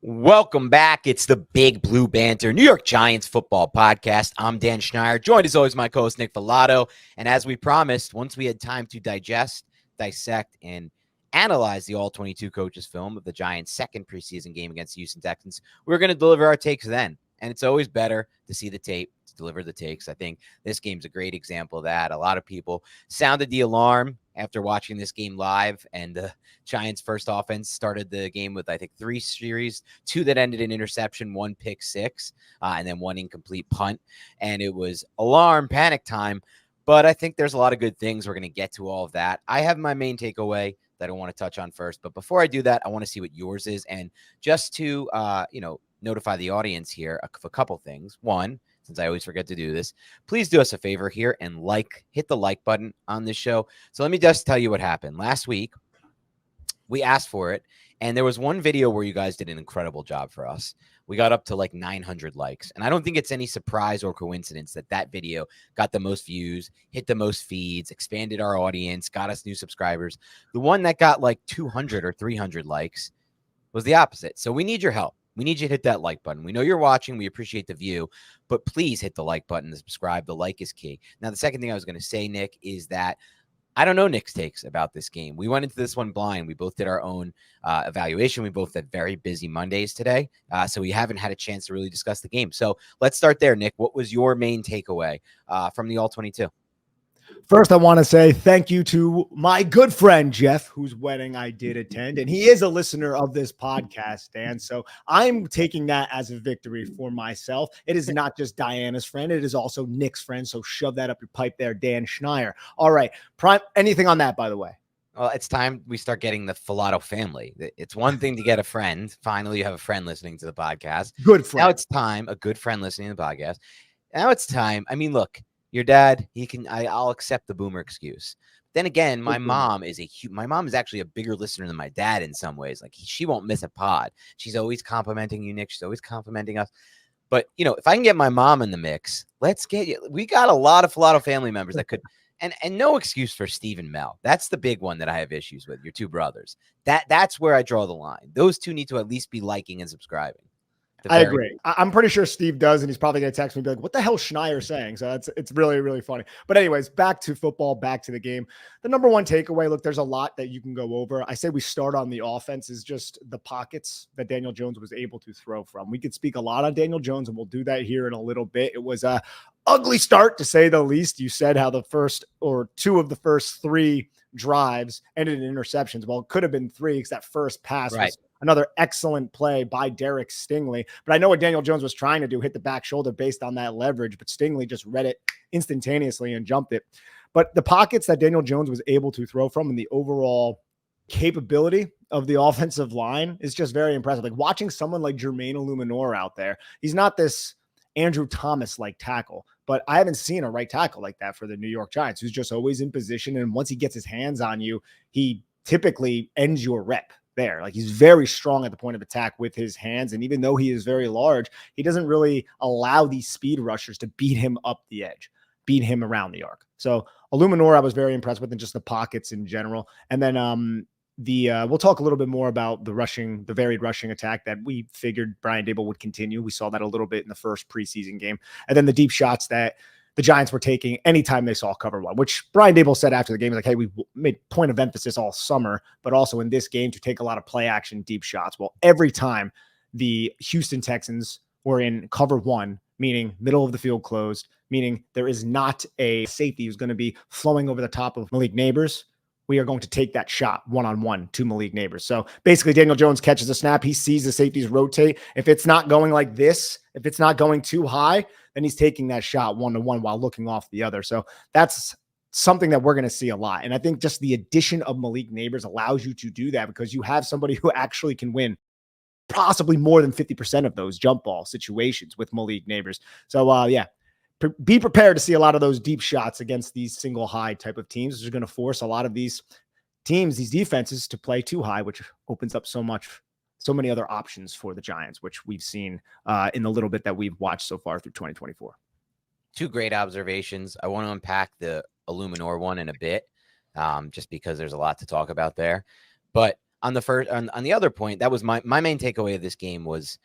Welcome back. It's the Big Blue Banter New York Giants football podcast. I'm Dan Schneier, joined as always my co-host Nick Filato. And as we promised, once we had time to digest, dissect, and analyze the All-22 coaches film of the Giants' second preseason game against the Houston Texans, we were going to deliver our takes then. And it's always better to see the tape, to deliver the takes. I think this game's a great example of that. A lot of people sounded the alarm after watching this game live, and the Giants' first offense started the game with, I think, 3 series, 2 that ended in interception, 1 pick six, and then 1 incomplete punt. And it was alarm, panic time. But I think there's a lot of good things. We're going to get to all of that. I have my main takeaway that I want to touch on first. But before I do that, I want to see what yours is. And just to, notify the audience here of a couple things. One, since I always forget to do this, please do us a favor here and hit the like button on this show. So let me just tell you what happened. Last week, we asked for it, and there was one video where you guys did an incredible job for us. We got up to like 900 likes, and I don't think it's any surprise or coincidence that video got the most views, hit the most feeds, expanded our audience, got us new subscribers. The one that got like 200 or 300 likes was the opposite. So we need your help. We need you to hit that like button. We know you're watching. We appreciate the view, but please hit the like button and subscribe. The like is key. Now, the second thing I was going to say, Nick, is that I don't know Nick's takes about this game. We went into this one blind. We both did our own evaluation. We both had very busy Mondays today, so we haven't had a chance to really discuss the game. So let's start there, Nick. What was your main takeaway from the All-22? First, I want to say thank you to my good friend, Jeff, whose wedding I did attend. And he is a listener of this podcast, Dan. So I'm taking that as a victory for myself. It is not just Diana's friend. It is also Nick's friend. So shove that up your pipe there, Dan Schneier. All right. Anything on that, by the way? Well, it's time we start getting the Filato family. It's one thing to get a friend. Finally, you have a friend listening to the podcast. Good friend. Now it's time, a good friend listening to the podcast. Now it's time. I mean, look. Your dad, I'll accept the boomer excuse. Then again, my mom is actually a bigger listener than my dad in some ways. Like she won't miss a pod. She's always complimenting you, Nick. She's always complimenting us. But if I can get my mom in the mix, let's get you. We got a lot of family members that could, and no excuse for Steve and Mel. That's the big one that I have issues with. Your two brothers. That's where I draw the line. Those two need to at least be liking and subscribing. I agree. I'm pretty sure Steve does, and he's probably going to text me and be like, what the hell is Schneier saying? So it's really, really funny. But anyways, back to football, back to the game. The number one takeaway, look, there's a lot that you can go over. I say we start on the offense is just the pockets that Daniel Jones was able to throw from. We could speak a lot on Daniel Jones, and we'll do that here in a little bit. It was a ugly start, to say the least. You said how the first or 2 of the first 3 drives ended in interceptions. Well, it could have been 3 because that first pass was another excellent play by Derek Stingley. But I know what Daniel Jones was trying to do, hit the back shoulder based on that leverage, but Stingley just read it instantaneously and jumped it. But the pockets that Daniel Jones was able to throw from and the overall capability of the offensive line is just very impressive. Like watching someone like Jermaine Illuminor out there, he's not this Andrew Thomas-like tackle, but I haven't seen a right tackle like that for the New York Giants, who's just always in position. And once he gets his hands on you, he typically ends your rep there. Like he's very strong at the point of attack with his hands. And even though he is very large, he doesn't really allow these speed rushers to beat him up the edge, beat him around the arc. So Illuminor, I was very impressed with, and just the pockets in general. And then we'll talk a little bit more about the varied rushing attack that we figured Brian Daboll would continue. We saw that a little bit in the first preseason game. And then the deep shots that the Giants were taking anytime they saw cover one, which Brian Daboll said after the game, like, hey, we made point of emphasis all summer, but also in this game to take a lot of play action deep shots. Well, every time the Houston Texans were in cover one, meaning middle of the field closed, meaning there is not a safety who's going to be flowing over the top of Malik Nabers, we are going to take that shot one-on-one to Malik Nabers. So basically Daniel Jones catches a snap. He sees the safeties rotate. If it's not going like this, if it's not going too high, then he's taking that shot one-to-one while looking off the other. So that's something that we're going to see a lot. And I think just the addition of Malik Nabers allows you to do that because you have somebody who actually can win possibly more than 50% of those jump ball situations with Malik Nabers. So be prepared to see a lot of those deep shots against these single high type of teams. They're going to force a lot of these teams, these defenses, to play too high, which opens up so many other options for the Giants, which we've seen in the little bit that we've watched so far through 2024. 2 great observations. I want to unpack the Illuminor one in a bit, just because there's a lot to talk about there. But on the other point, that was my main takeaway of this game was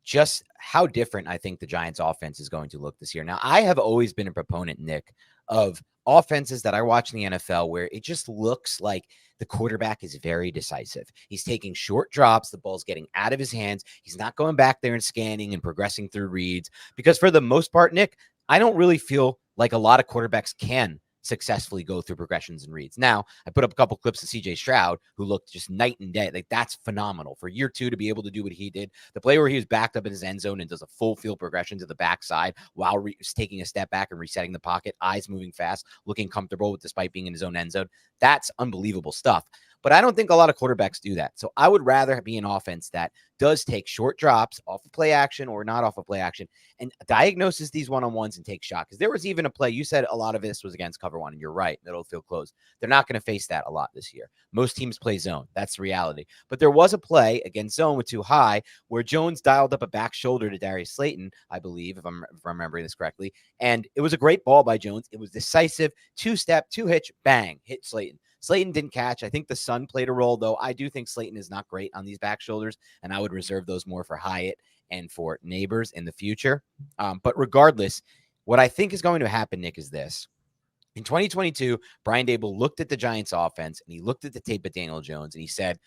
just how different I think the Giants offense is going to look this year. Now, I have always been a proponent, Nick, of offenses that I watch in the NFL where it just looks like the quarterback is very decisive. He's taking short drops. The ball's getting out of his hands. He's not going back there and scanning and progressing through reads because for the most part, Nick, I don't really feel like a lot of quarterbacks can successfully go through progressions and reads. Now, I put up a couple clips of CJ Stroud, who looked just night and day. Like, that's phenomenal. For year 2 to be able to do what he did, the play where he was backed up in his end zone and does a full field progression to the backside while taking a step back and resetting the pocket, eyes moving fast, looking comfortable despite being in his own end zone. That's unbelievable stuff. But I don't think a lot of quarterbacks do that. So I would rather be an offense that does take short drops off of play action or not off of play action and diagnoses these one-on-ones and takes shot. Because there was even a play, you said a lot of this was against cover one, and you're right, middle of field close. They're not going to face that a lot this year. Most teams play zone. That's the reality. But there was a play against zone with too high where Jones dialed up a back shoulder to Darius Slayton, I believe, if I'm remembering this correctly. And it was a great ball by Jones. It was decisive, two-step, two-hitch, bang, hit Slayton. Slayton didn't catch. I think the sun played a role, though. I do think Slayton is not great on these back shoulders, and I would reserve those more for Hyatt and for Nabers in the future. But regardless, what I think is going to happen, Nick, is this. In 2022, Brian Daboll looked at the Giants offense, and he looked at the tape of Daniel Jones, and he said,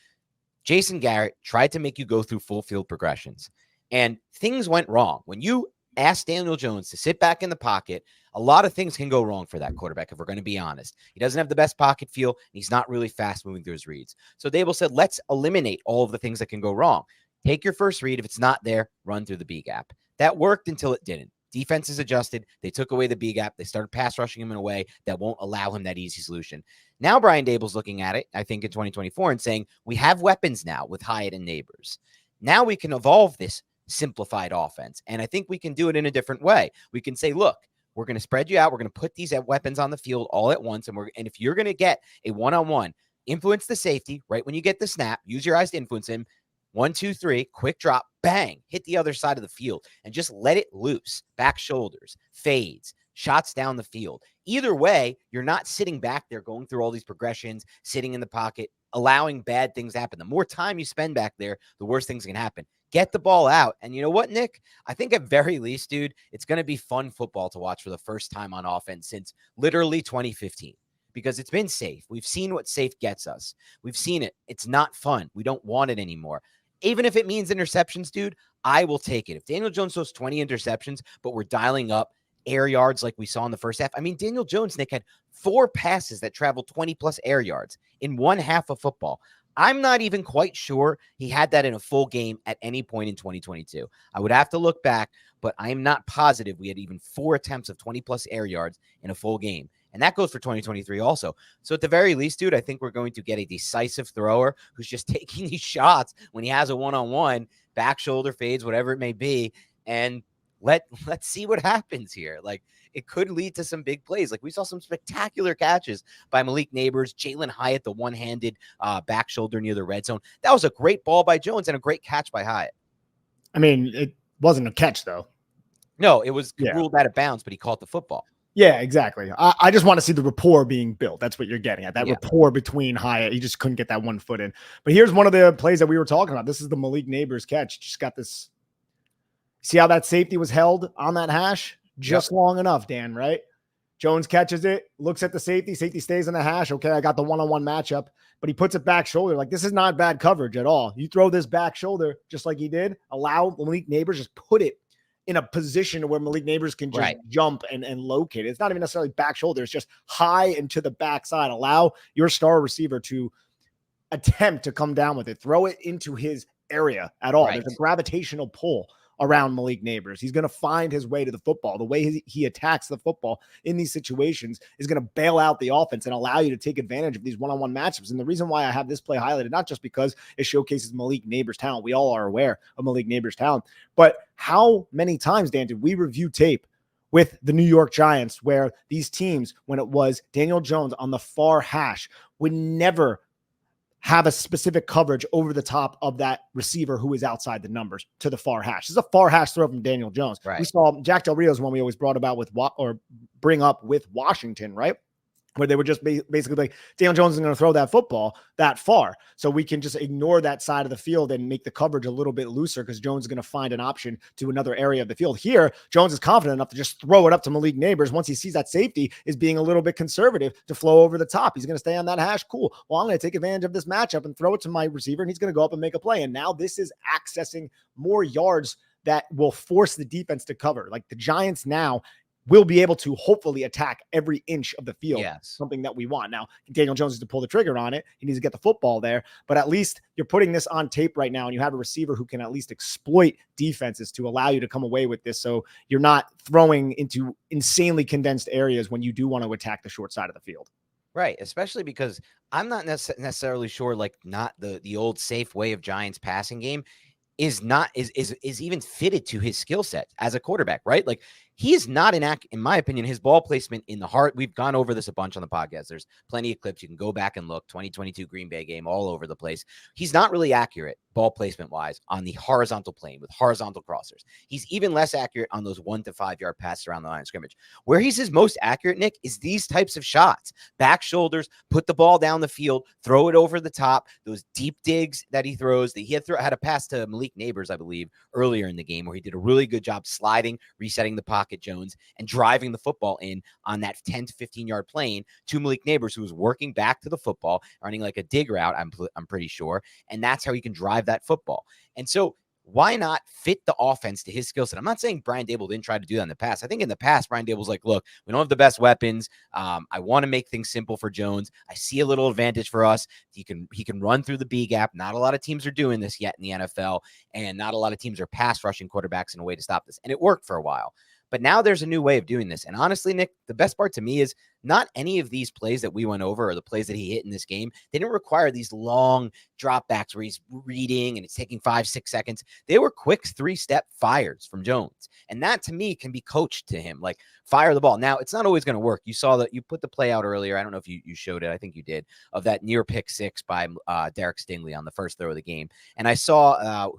Jason Garrett tried to make you go through full field progressions, and things went wrong. When you ask Daniel Jones to sit back in the pocket, a lot of things can go wrong for that quarterback, if we're going to be honest. He doesn't have the best pocket feel, and he's not really fast moving through his reads. So Daboll said, let's eliminate all of the things that can go wrong. Take your first read. If it's not there, run through the B gap. That worked until it didn't. Defenses adjusted. They took away the B gap. They started pass rushing him in a way that won't allow him that easy solution. Now Brian Daboll's looking at it, I think, in 2024 and saying, we have weapons now with Hyatt and Nabers. Now we can evolve this simplified offense. And I think we can do it in a different way. We can say, look, we're going to spread you out. We're going to put these weapons on the field all at once. And if you're going to get a one-on-one, influence the safety right when you get the snap, use your eyes to influence him. 1, 2, 3, quick drop, bang, hit the other side of the field and just let it loose. Back shoulders, fades, shots down the field. Either way, you're not sitting back there going through all these progressions, sitting in the pocket, allowing bad things to happen. The more time you spend back there, the worse things can happen. Get the ball out. And you know what, Nick? I think at very least, dude, it's going to be fun football to watch for the first time on offense since literally 2015 because it's been safe. We've seen what safe gets us. We've seen it. It's not fun. We don't want it anymore. Even if it means interceptions, dude, I will take it. If Daniel Jones throws 20 interceptions, but we're dialing up air yards like we saw in the first half. I mean, Daniel Jones, Nick, had 4 passes that traveled 20 plus air yards in one half of football. I'm not even quite sure he had that in a full game at any point in 2022. I would have to look back, but I'm not positive we had even 4 attempts of 20 plus air yards in a full game. And that goes for 2023 also. So at the very least, dude, I think we're going to get a decisive thrower who's just taking these shots when he has a one-on-one, back shoulder fades, whatever it may be. And let's see what happens here. Like, it could lead to some big plays. Like, we saw some spectacular catches by Malik Nabers, Jalen Hyatt, the one-handed back shoulder near the red zone. That was a great ball by Jones and a great catch by Hyatt. I mean, it wasn't a catch, though. No, it was ruled out of bounds, but he caught the football. Yeah, exactly. I just want to see the rapport being built. That's what you're getting at. That rapport between Hyatt. He just couldn't get that one foot in. But here's one of the plays that we were talking about. This is the Malik Nabers catch. Just got this. See how that safety was held on that hash? Just long enough, Dan, right? Jones catches it, looks at the safety. Safety stays on the hash. Okay, I got the one-on-one matchup. But he puts it back shoulder. Like, this is not bad coverage at all. You throw this back shoulder just like he did. Allow Malik Nabers, just put it in a position where Malik Nabers can just jump and locate it. It's not even necessarily back shoulder. It's just high and to the backside. Allow your star receiver to attempt to come down with it. Throw it into his area at all. There's a gravitational pull around Malik Nabers. He's going to find his way to the football. The way he attacks the football in these situations is going to bail out the offense and allow you to take advantage of these one-on-one matchups. And the reason why I have this play highlighted, not just because it showcases Malik Nabers' talent. We all are aware of Malik Nabers' talent. But how many times, Dan, did we review tape with the New York Giants where these teams, when it was Daniel Jones on the far hash, would never have a specific coverage over the top of that receiver who is outside the numbers to the far hash. This is a far hash throw from Daniel Jones. We saw Jack Del Rio's one we always brought about with bring up with Washington, right? where they would just basically like, Daniel Jones is going to throw that football that far. So we can just ignore that side of the field and make the coverage a little bit looser because Jones is going to find an option to another area of the field. Here, Jones is confident enough to just throw it up to Malik Nabers once he sees that safety is being a little bit conservative to flow over the top. He's going to stay on that hash. Cool. Well, I'm going to take advantage of this matchup and throw it to my receiver, and he's going to go up and make a play. And now this is accessing more yards that will force the defense to cover. Like the Giants now will be able to hopefully attack every inch of the field. Yes. Something that we want. Now, Daniel Jones needs to pull the trigger on it. He needs to get the football there, but at least you're putting this on tape right now, and you have a receiver who can at least exploit defenses to allow you to come away with this. So you're not throwing into insanely condensed areas when you do want to attack the short side of the field. Right, especially because I'm not necessarily sure, like, not the old safe way of Giants passing game is even fitted to his skill set as a quarterback, right? Like, he is not in my opinion, his ball placement in the heart. We've gone over this a bunch on the podcast. There's plenty of clips. You can go back and look. 2022 Green Bay game all over the place. He's not really accurate ball placement wise on the horizontal plane with horizontal crossers. He's even less accurate on those 1 to 5 yard passes around the line of scrimmage. Where he's his most accurate, Nick, is these types of shots. Back shoulders, put the ball down the field, throw it over the top. Those deep digs that he throws. He had a pass to Malik Nabers, I believe, earlier in the game where he did a really good job sliding, resetting the pocket, Jones, and driving the football in on that 10 to 15 yard plane to Malik Nabers, who was working back to the football, running like a dig route, I'm pretty sure. And that's how he can drive that football. And so why not fit the offense to his skill set? I'm not saying Brian Daboll didn't try to do that in the past. I think in the past, Brian Daboll's like, look, we don't have the best weapons. I want to make things simple for Jones. I see a little advantage for us. He can run through the B gap. Not a lot of teams are doing this yet in the NFL, and not a lot of teams are pass rushing quarterbacks in a way to stop this. And it worked for a while. But now there's a new way of doing this. And honestly, Nick, the best part to me is not any of these plays that we went over or the plays that he hit in this game. They didn't require these long dropbacks where he's reading and it's taking 5-6 seconds. They were quick 3-step fires from Jones. And that to me can be coached to him, like fire the ball. Now, it's not always going to work. You saw that you put the play out earlier. I don't know if you showed it. I think you did, of that near pick 6 by Derek Stingley on the first throw of the game. And I saw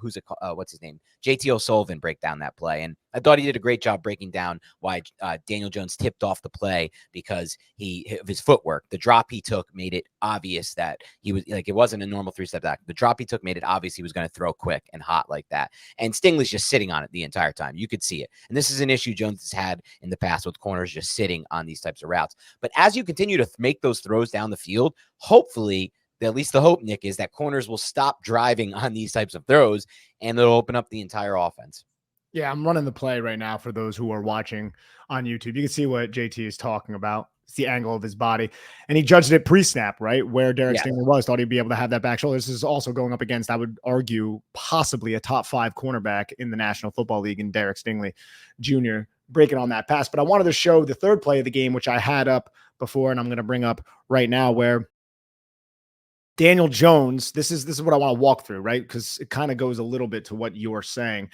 what's his name? JT O'Sullivan break down that play. And I thought he did a great job breaking down why Daniel Jones tipped off the play because of his footwork. The drop he took made it obvious that he was like, it wasn't a normal 3-step back. The drop he took made it obvious he was going to throw quick and hot like that. And Stingley's just sitting on it the entire time. You could see it. And this is an issue Jones has had in the past with corners just sitting on these types of routes. But as you continue to make those throws down the field, hopefully, at least the hope, Nick, is that corners will stop driving on these types of throws and it'll open up the entire offense. Yeah, I'm running the play right now for those who are watching on YouTube. You can see what JT is talking about. It's the angle of his body. And he judged it pre-snap, right? Where Derek Stingley was, thought he'd be able to have that back shoulder. This is also going up against, I would argue, possibly a top 5 cornerback in the National Football League in Derek Stingley Jr. breaking on that pass. But I wanted to show the third play of the game, which I had up before, and I'm going to bring up right now, where Daniel Jones, this is what I want to walk through, right? Because it kind of goes a little bit to what you're saying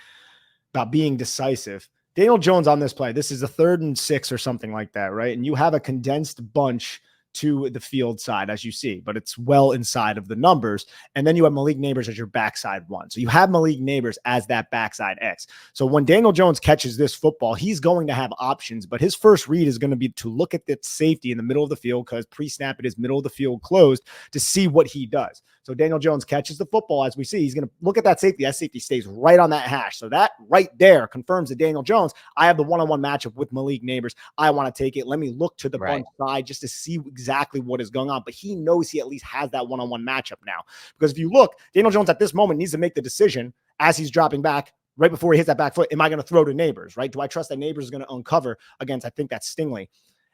about being decisive. Daniel Jones on this play, this is a 3rd and 6 or something like that, right? And you have a condensed bunch to the field side, as you see, but it's well inside of the numbers. And then you have Malik Nabers as your backside 1. So you have Malik Nabers as that backside X. So when Daniel Jones catches this football, he's going to have options, but his first read is going to be to look at the safety in the middle of the field, because pre-snap it is middle of the field closed, to see what he does. So Daniel Jones catches the football, as we see. He's going to look at that safety. That safety stays right on that hash. So that right there confirms that Daniel Jones, I have the one-on-one matchup with Malik Nabers. I want to take it. Let me look to the bunch side just to see exactly what is going on. But he knows he at least has that one-on-one matchup now. Because if you look, Daniel Jones at this moment needs to make the decision as he's dropping back, right before he hits that back foot. Am I going to throw to Nabers, right? Do I trust that Nabers is going to uncover against, I think that's Stingley.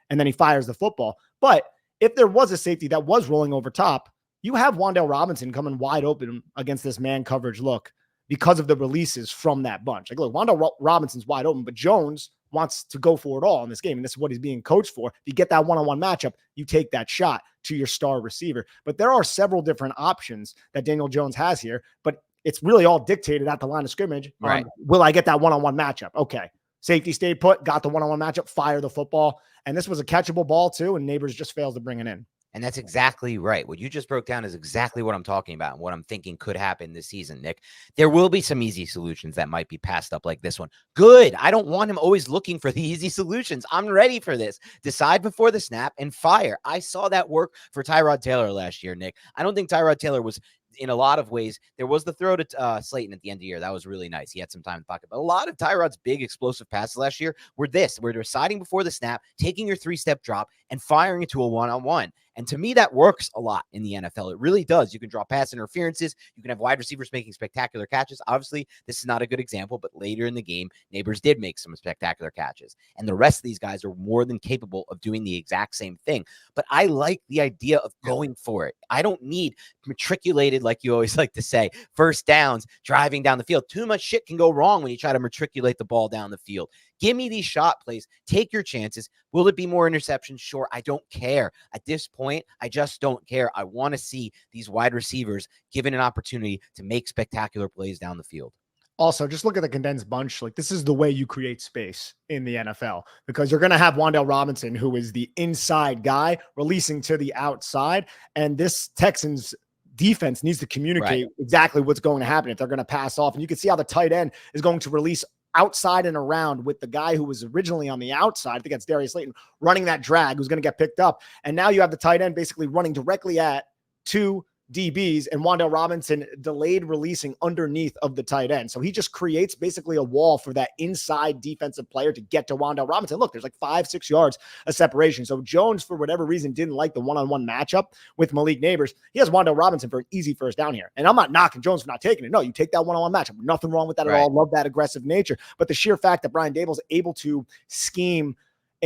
And then he fires the football. But if there was a safety that was rolling over top, you have Wan'Dale Robinson coming wide open against this man coverage look because of the releases from that bunch. Like, look, Wan'Dale Robinson's wide open, but Jones wants to go for it all in this game. And this is what he's being coached for. If you get that one-on-one matchup, you take that shot to your star receiver. But there are several different options that Daniel Jones has here, but it's really all dictated at the line of scrimmage. Right. Will I get that one-on-one matchup? Okay. Safety stayed put, got the one-on-one matchup, fire the football. And this was a catchable ball too, and Nabers just fails to bring it in. And that's exactly right. What you just broke down is exactly what I'm talking about and what I'm thinking could happen this season, Nick. There will be some easy solutions that might be passed up like this one. Good. I don't want him always looking for the easy solutions. I'm ready for this. Decide before the snap and fire. I saw that work for Tyrod Taylor last year, Nick. I don't think Tyrod Taylor was, in a lot of ways, there was the throw to Slayton at the end of the year. That was really nice. He had some time in the pocket. But a lot of Tyrod's big explosive passes last year were this. We're deciding before the snap, taking your 3-step drop and firing it to a one-on-one. And to me, that works a lot in the NFL. It really does. You can draw pass interferences. You can have wide receivers making spectacular catches. Obviously, this is not a good example, but later in the game, Nabers did make some spectacular catches. And the rest of these guys are more than capable of doing the exact same thing. But I like the idea of going for it. I don't need matriculated, like you always like to say, first downs, driving down the field. Too much shit can go wrong when you try to matriculate the ball down the field. Give me these shot plays. Take your chances. Will it be more interceptions? Sure. I don't care. At this point, I just don't care. I want to see these wide receivers given an opportunity to make spectacular plays down the field. Also, just look at the condensed bunch. Like, this is the way you create space in the NFL, because you're going to have Wan'Dale Robinson, who is the inside guy, releasing to the outside. And this Texans defense needs to communicate exactly what's going to happen if they're going to pass off. And you can see how the tight end is going to release outside and around with the guy who was originally on the outside. I think that's Darius Slayton running that drag, who's going to get picked up. And now you have the tight end basically running directly at two DBs and Wan'Dale Robinson delayed releasing underneath of the tight end. So he just creates basically a wall for that inside defensive player to get to Wan'Dale Robinson. Look, there's like 5-6 yards of separation. So Jones, for whatever reason, didn't like the one-on-one matchup with Malik Nabers. He has Wan'Dale Robinson for an easy first down here. And I'm not knocking Jones for not taking it. No, you take that one-on-one matchup. Nothing wrong with that at all. Love that aggressive nature. But the sheer fact that Brian Daboll's able to scheme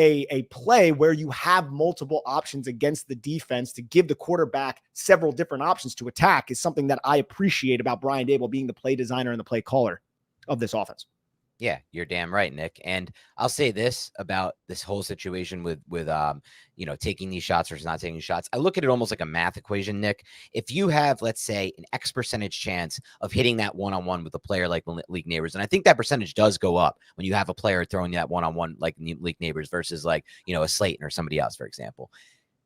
a play where you have multiple options against the defense to give the quarterback several different options to attack is something that I appreciate about Brian Daboll being the play designer and the play caller of this offense. Yeah, you're damn right, Nick. And I'll say this about this whole situation with taking these shots versus not taking these shots. I look at it almost like a math equation, Nick. If you have, let's say, an X percentage chance of hitting that one-on-one with a player like Malik Nabers, and I think that percentage does go up when you have a player throwing that one-on-one like Malik Nabers versus like, a Slayton or somebody else, for example.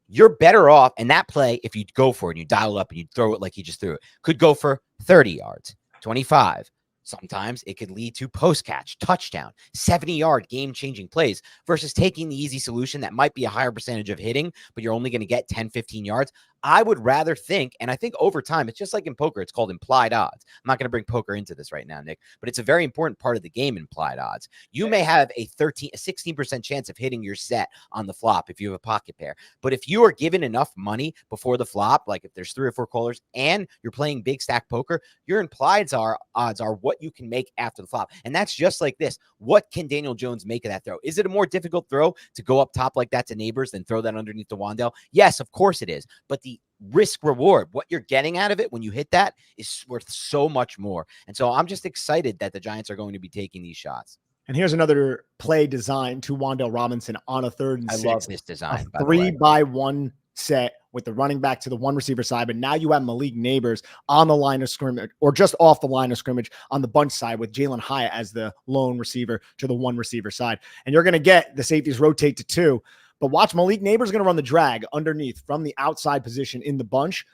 You're better off, and that play, if you go for it and you dial up and you throw it like he just threw it, could go for 30 yards, 25. Sometimes it could lead to post-catch, touchdown, 70-yard game-changing plays versus taking the easy solution that might be a higher percentage of hitting, but you're only going to get 10, 15 yards. I would rather think, and I think over time, it's just like in poker, it's called implied odds. I'm not going to bring poker into this right now, Nick, but it's a very important part of the game, implied odds. You may have a 16% chance of hitting your set on the flop if you have a pocket pair. But if you are given enough money before the flop, like if there's 3 or 4 callers and you're playing big stack poker, your implied odds are what you can make after the flop. And that's just like this. What can Daniel Jones make of that throw? Is it a more difficult throw to go up top like that to Nabers than throw that underneath to Wan'Dale? Yes, of course it is. But the risk reward, what you're getting out of it when you hit that, is worth so much more. And so I'm just excited that the Giants are going to be taking these shots. And here's another play design to Wan'Dale Robinson on a 3rd and 6. I love this design. A 3-by-1 set with the running back to the one receiver side, but now you have Malik Nabers on the line of scrimmage or just off the line of scrimmage on the bunch side with Jalen Hyatt as the lone receiver to the one receiver side. And you're going to get the safeties rotate to 2, but watch Malik Nabers going to run the drag underneath from the outside position in the bunch.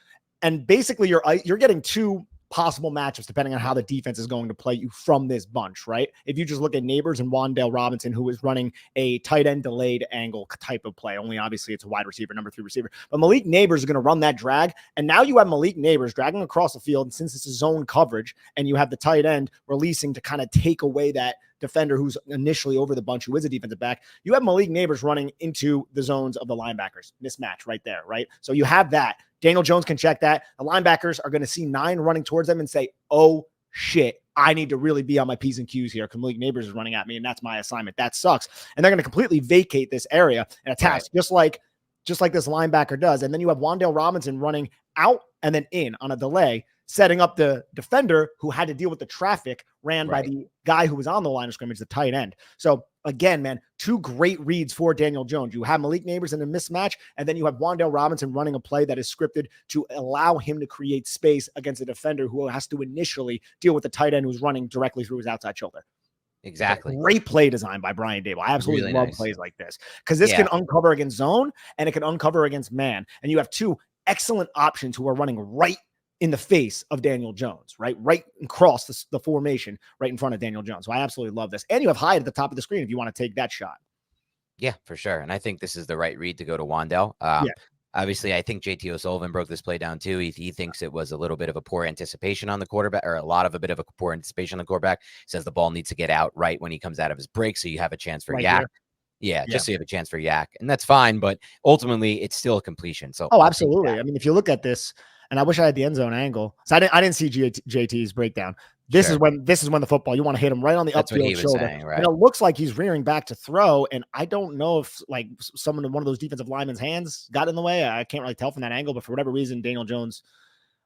And basically you're getting 2 possible matchups depending on how the defense is going to play you from this bunch, right? If you just look at Nabers and Wan'Dale Robinson, who is running a tight end delayed angle type of play, only obviously it's a wide receiver, number 3 receiver, but Malik Nabers is going to run that drag. And now you have Malik Nabers dragging across the field. And since it's a zone coverage and you have the tight end releasing to kind of take away that defender who's initially over the bunch, who is a defensive back, you have Malik Nabers running into the zones of the linebackers. Mismatch right there, right? So you have that. Daniel Jones can check that. The linebackers are going to see 9 running towards them and say, oh, shit, I need to really be on my P's and Q's here because Malik Nabers is running at me, and that's my assignment. That sucks. And they're going to completely vacate this area and attack, just like this linebacker does. And then you have Wan'Dale Robinson running out and then in on a delay, setting up the defender who had to deal with the traffic ran by the guy who was on the line of scrimmage, the tight end. So again, man, 2 great reads for Daniel Jones. You have Malik Nabers in a mismatch, and then you have Wan'Dale Robinson running a play that is scripted to allow him to create space against a defender who has to initially deal with the tight end who's running directly through his outside shoulder. Exactly. Great play design by Brian Dable. I absolutely Really love nice. plays like this because this can uncover against zone and it can uncover against man. And you have two excellent options who are running right in the face of Daniel Jones, right across the formation, right in front of Daniel Jones. So I absolutely love this. And you have Hyde at the top of the screen if you want to take that shot. Yeah, for sure. And I think this is the right read to go to Wandell. Obviously, I think JT O'Sullivan broke this play down too. He thinks it was a little bit of a poor anticipation on the quarterback, or a bit of a poor anticipation on the quarterback. He says the ball needs to get out right when he comes out of his break, so you have a chance for Yak. Yeah, just so you have a chance for Yak, and that's fine. But ultimately, it's still a completion. So absolutely. I mean, if you look at this, and I wish I had the end zone angle. So I didn't see JT's breakdown. This is when the football, you want to hit him right on the upfield shoulder. Saying, right? And it looks like he's rearing back to throw. And I don't know if like one of those defensive linemen's hands got in the way. I can't really tell from that angle, but for whatever reason, Daniel Jones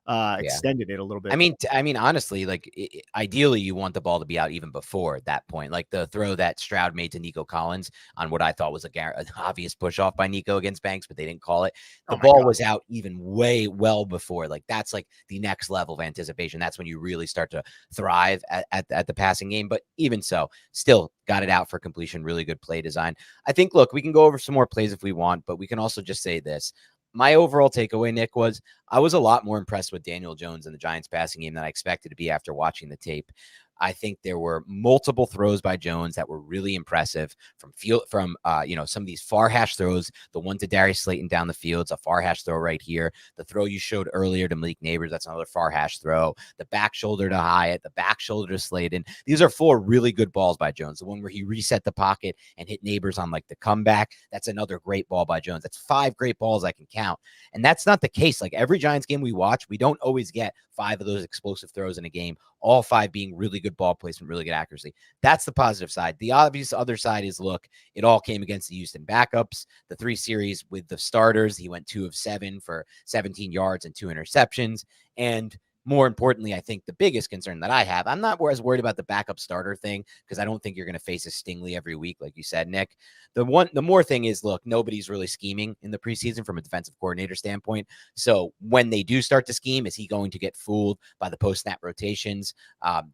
extended it a little bit. I mean, honestly, like ideally you want the ball to be out even before that point. Like the throw that Stroud made to Nico Collins on what I thought was an obvious push off by Nico against Banks, but they didn't call it. The ball was out even well before. Like that's like the next level of anticipation. That's when you really start to thrive at the passing game. But even so, still got it out for completion. Really good play design. I think, look, we can go over some more plays if we want, but we can also just say this. My overall takeaway, Nick, was I was a lot more impressed with Daniel Jones in the Giants passing game than I expected to be after watching the tape. I think there were multiple throws by Jones that were really impressive from some of these far hash throws. The one to Darius Slayton down the field, it's a far hash throw right here. The throw you showed earlier to Malik Nabers, that's another far hash throw. The back shoulder to Hyatt, the back shoulder to Slayton. These are 4 really good balls by Jones. The one where he reset the pocket and hit Nabers on like the comeback, that's another great ball by Jones. That's 5 great balls I can count. And that's not the case. Like every Giants game we watch, we don't always get 5 of those explosive throws in a game, all 5 being really good ball placement, really good accuracy. That's the positive side. The obvious other side is, look, it all came against the Houston backups. The 3 series with the starters, he went 2 of 7 for 17 yards and 2 interceptions. And more importantly, I think the biggest concern that I have, I'm not as worried about the backup starter thing because I don't think you're going to face a Stingley every week, like you said, Nick. The more thing is, look, nobody's really scheming in the preseason from a defensive coordinator standpoint. So when they do start to scheme, is he going to get fooled by the post-snap rotations?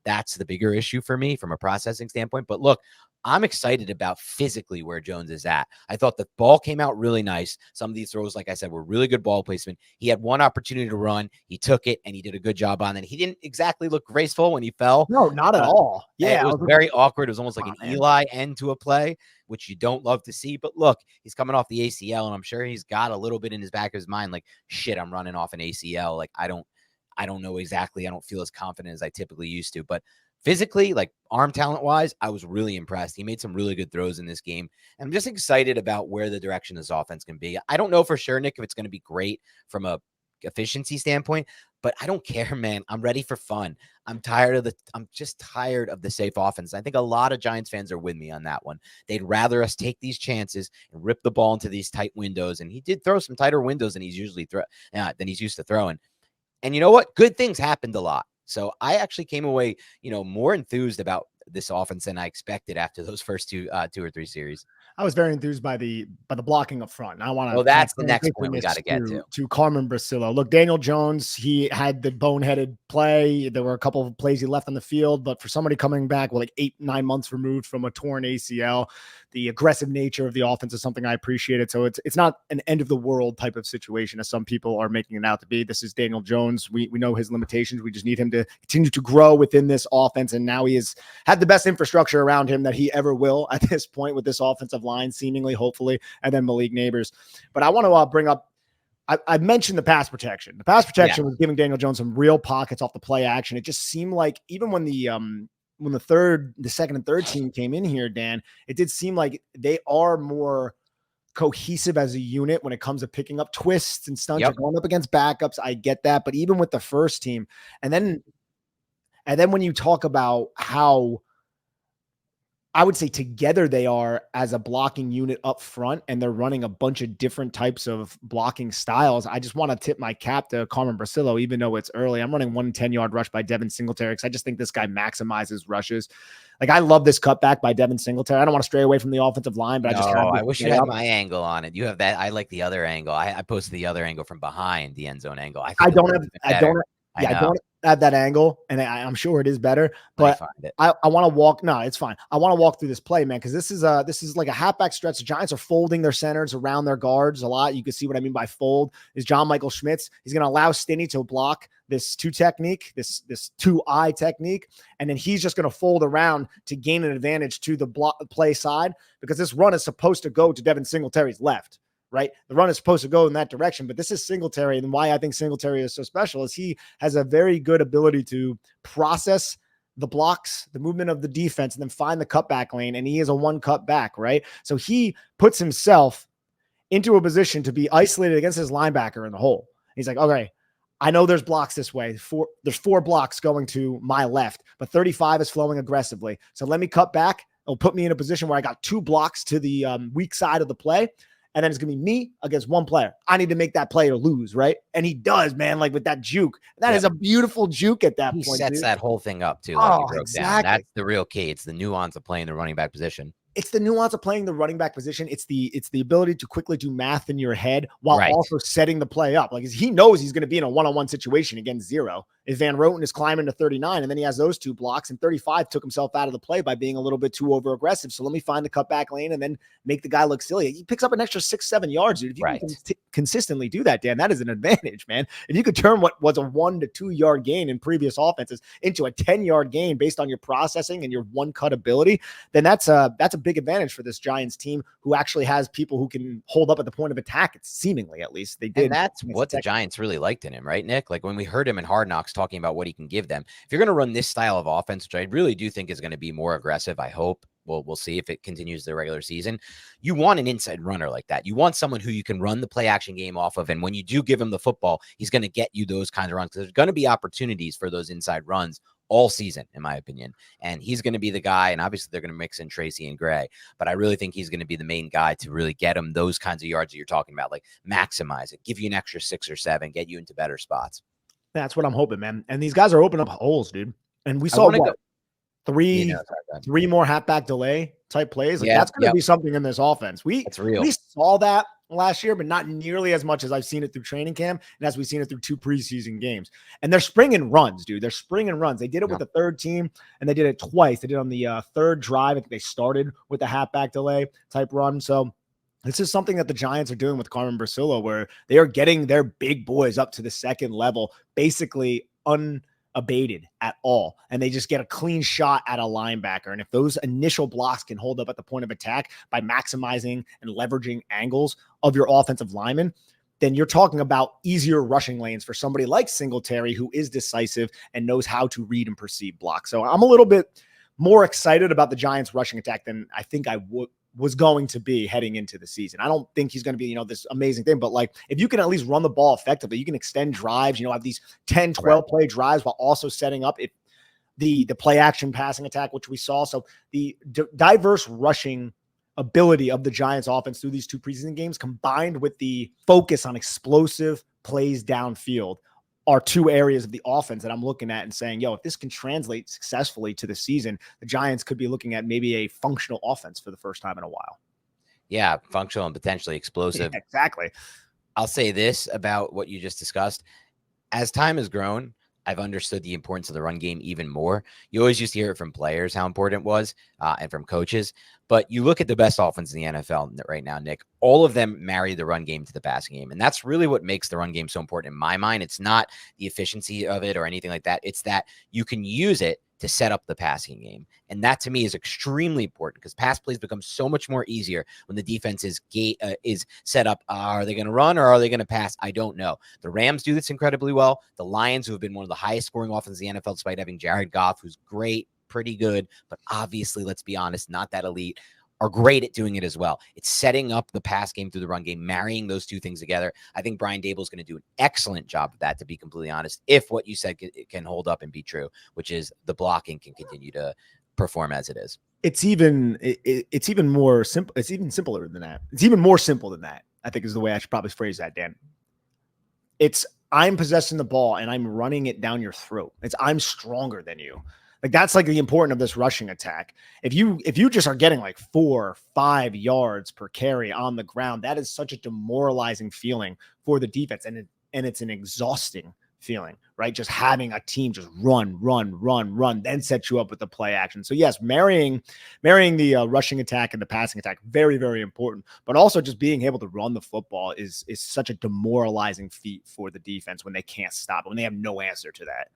That's the bigger issue for me from a processing standpoint. But look, I'm excited about physically where Jones is at. I thought the ball came out really nice. Some of these throws, like I said, were really good ball placement. He had one opportunity to run. He took it, and he did a good job on it. He didn't exactly look graceful when he fell. No, not at all. Yeah, it was very awkward. It was almost like an Eli end to a play, which you don't love to see. But look, he's coming off the ACL, and I'm sure he's got a little bit in his back of his mind, like, shit, I'm running off an ACL. Like, I don't know exactly. I don't feel as confident as I typically used to. But physically, like arm talent wise, I was really impressed. He made some really good throws in this game. And I'm just excited about where the direction this offense can be. I don't know for sure, Nick, if it's going to be great from a efficiency standpoint, but I don't care, man. I'm ready for fun. I'm just tired of the safe offense. I think a lot of Giants fans are with me on that one. They'd rather us take these chances and rip the ball into these tight windows. And he did throw some tighter windows than he's used to throwing. And you know what? Good things happened a lot. So I actually came away, more enthused about this offense than I expected after those first 2 or 3 series. I was very enthused by the blocking up front. And I want to. Well, that's the next point we got to get to Carmen Brasillo. Look, Daniel Jones, he had the boneheaded play. There were a couple of plays he left on the field, but for somebody coming back, 8-9 months removed from a torn ACL, the aggressive nature of the offense is something I appreciated. So it's not an end of the world type of situation as some people are making it out to be. This is Daniel Jones. We know his limitations. We just need him to continue to grow within this offense. And now he has had the best infrastructure around him that he ever will at this point with this offensive line, seemingly, hopefully, and then Malik Nabers. But I want to bring up, I mentioned the pass protection. The pass protection was giving Daniel Jones some real pockets off the play action. It just seemed like even when the second and third team came in here, Dan, it did seem like they are more cohesive as a unit when it comes to picking up twists and stunts or going up against backups. I get that. But even with the first team, and then when you talk about how I would say together they are as a blocking unit up front, and they're running a bunch of different types of blocking styles. I just want to tip my cap to Carmen Brasillo, even though it's early. I'm running 1 10-yard rush by Devin Singletary because I just think this guy maximizes rushes. Like, I love this cutback by Devin Singletary. I don't want to stray away from the offensive line, but I wish you had my angle on it. You have that. I like the other angle. I posted the other angle from behind the end zone angle. I don't at that angle, and I'm sure it is better, Let me but find it. I want to walk. No, it's fine. I want to walk through this play, man, because this is like a halfback stretch. The Giants are folding their centers around their guards a lot. You can see what I mean by fold. Is John Michael Schmitz? He's going to allow Stinney to block this two technique, this 2-eye technique, and then he's just going to fold around to gain an advantage to the block play side, because this run is supposed to go to Devin Singletary's left. Right. The run is supposed to go in that direction, but this is Singletary. And why I think Singletary is so special is he has a very good ability to process the blocks, the movement of the defense, and then find the cutback lane. And he is a one cut back. Right. So he puts himself into a position to be isolated against his linebacker in the hole. He's like, okay, I know there's blocks this way. There's 4 blocks going to my left, but 35 is flowing aggressively. So let me cut back. It'll put me in a position where I got 2 blocks to the weak side of the play. And then it's going to be me against one player. I need to make that play or lose, right? And he does, man, like with that juke. That is a beautiful juke at that point. He sets dude. that whole thing up, too, like you broke exactly. down. That's the real key. It's the nuance of playing the running back position. It's the nuance of playing the running back position. It's the ability to quickly do math in your head while also setting the play up. Like he knows he's going to be in a one-on-one situation against 0. If Van Roten is climbing to 39 and then he has those 2 blocks, and 35 took himself out of the play by being a little bit too over aggressive. So let me find the cutback lane and then make the guy look silly. He picks up an extra 6-7 yards, dude. If you can consistently do that, Dan, that is an advantage, man. If you could turn what was a 1 to 2 yard gain in previous offenses into a 10-yard gain based on your processing and your one cut ability, then that's a big advantage for this Giants team, who actually has people who can hold up at the point of attack. It's seemingly, at least they did. And that's what the Giants really liked in him, right, Nick? Like when we heard him in Hard Knocks talking about what he can give them. If you're going to run this style of offense, which I really do think is going to be more aggressive, I hope. We'll see if it continues the regular season. You want an inside runner like that. You want someone who you can run the play action game off of. And when you do give him the football, he's going to get you those kinds of runs. There's going to be opportunities for those inside runs all season, in my opinion. And he's going to be the guy. And obviously they're going to mix in Tracy and Gray, but I really think he's going to be the main guy to really get him those kinds of yards that you're talking about, like maximize it, give you an extra 6 or 7, get you into better spots. That's what I'm hoping, man. And these guys are opening up holes, dude. And we saw three more halfback delay type plays. Like that's going to be something in this offense. We saw that last year, but not nearly as much as I've seen it through training camp and as we've seen it through 2 preseason games. And they're springing runs, dude. They're springing runs. They did it with the third team, and they did it twice. They did it on the third drive. I think they started with the halfback delay type run. So this is something that the Giants are doing with Carmen Bracillo, where they are getting their big boys up to the second level, basically unabated at all. And they just get a clean shot at a linebacker. And if those initial blocks can hold up at the point of attack by maximizing and leveraging angles of your offensive linemen, then you're talking about easier rushing lanes for somebody like Singletary, who is decisive and knows how to read and perceive blocks. So I'm a little bit more excited about the Giants rushing attack than I think I was going to be heading into the season. I don't think he's going to be, this amazing thing, but like if you can at least run the ball effectively, you can extend drives, have these 10, 12 play drives while also setting up the play action passing attack, which we saw. So the diverse rushing ability of the Giants offense through these 2 preseason games, combined with the focus on explosive plays downfield, are 2 areas of the offense that I'm looking at and saying, if this can translate successfully to the season, the Giants could be looking at maybe a functional offense for the first time in a while. Yeah, functional and potentially explosive. Yeah, exactly. I'll say this about what you just discussed. As time has grown, I've understood the importance of the run game even more. You always used to hear it from players, how important it was, and from coaches. But you look at the best offense in the NFL right now, Nick, all of them marry the run game to the passing game. And that's really what makes the run game so important in my mind. It's not the efficiency of it or anything like that. It's that you can use it to set up the passing game. And that to me is extremely important, because pass plays become so much more easier when the defense is set up. Are they going to run or are they going to pass? I don't know. The Rams do this incredibly well. The Lions, who have been one of the highest scoring offenses in the NFL, despite having Jared Goff, who's great, pretty good, but obviously, let's be honest, not that elite, are great at doing it as well. It's setting up the pass game through the run game, marrying those 2 things together. I think Brian Dable is going to do an excellent job of that, to be completely honest, if what you said can hold up and be true, which is the blocking can continue to perform as it is. It's even more simple. It's even simpler than that. It's even more simple than that, I think, is the way I should probably phrase that, Dan. It's I'm possessing the ball and I'm running it down your throat. It's I'm stronger than you. Like that's like the importance of this rushing attack. If you just are getting like 4 or 5 yards per carry on the ground, that is such a demoralizing feeling for the defense, and it's an exhausting feeling, right? Just having a team just run, then set you up with the play action. So yes, marrying the rushing attack and the passing attack, very, very important, but also just being able to run the football is such a demoralizing feat for the defense when they can't stop it, when they have no answer to that.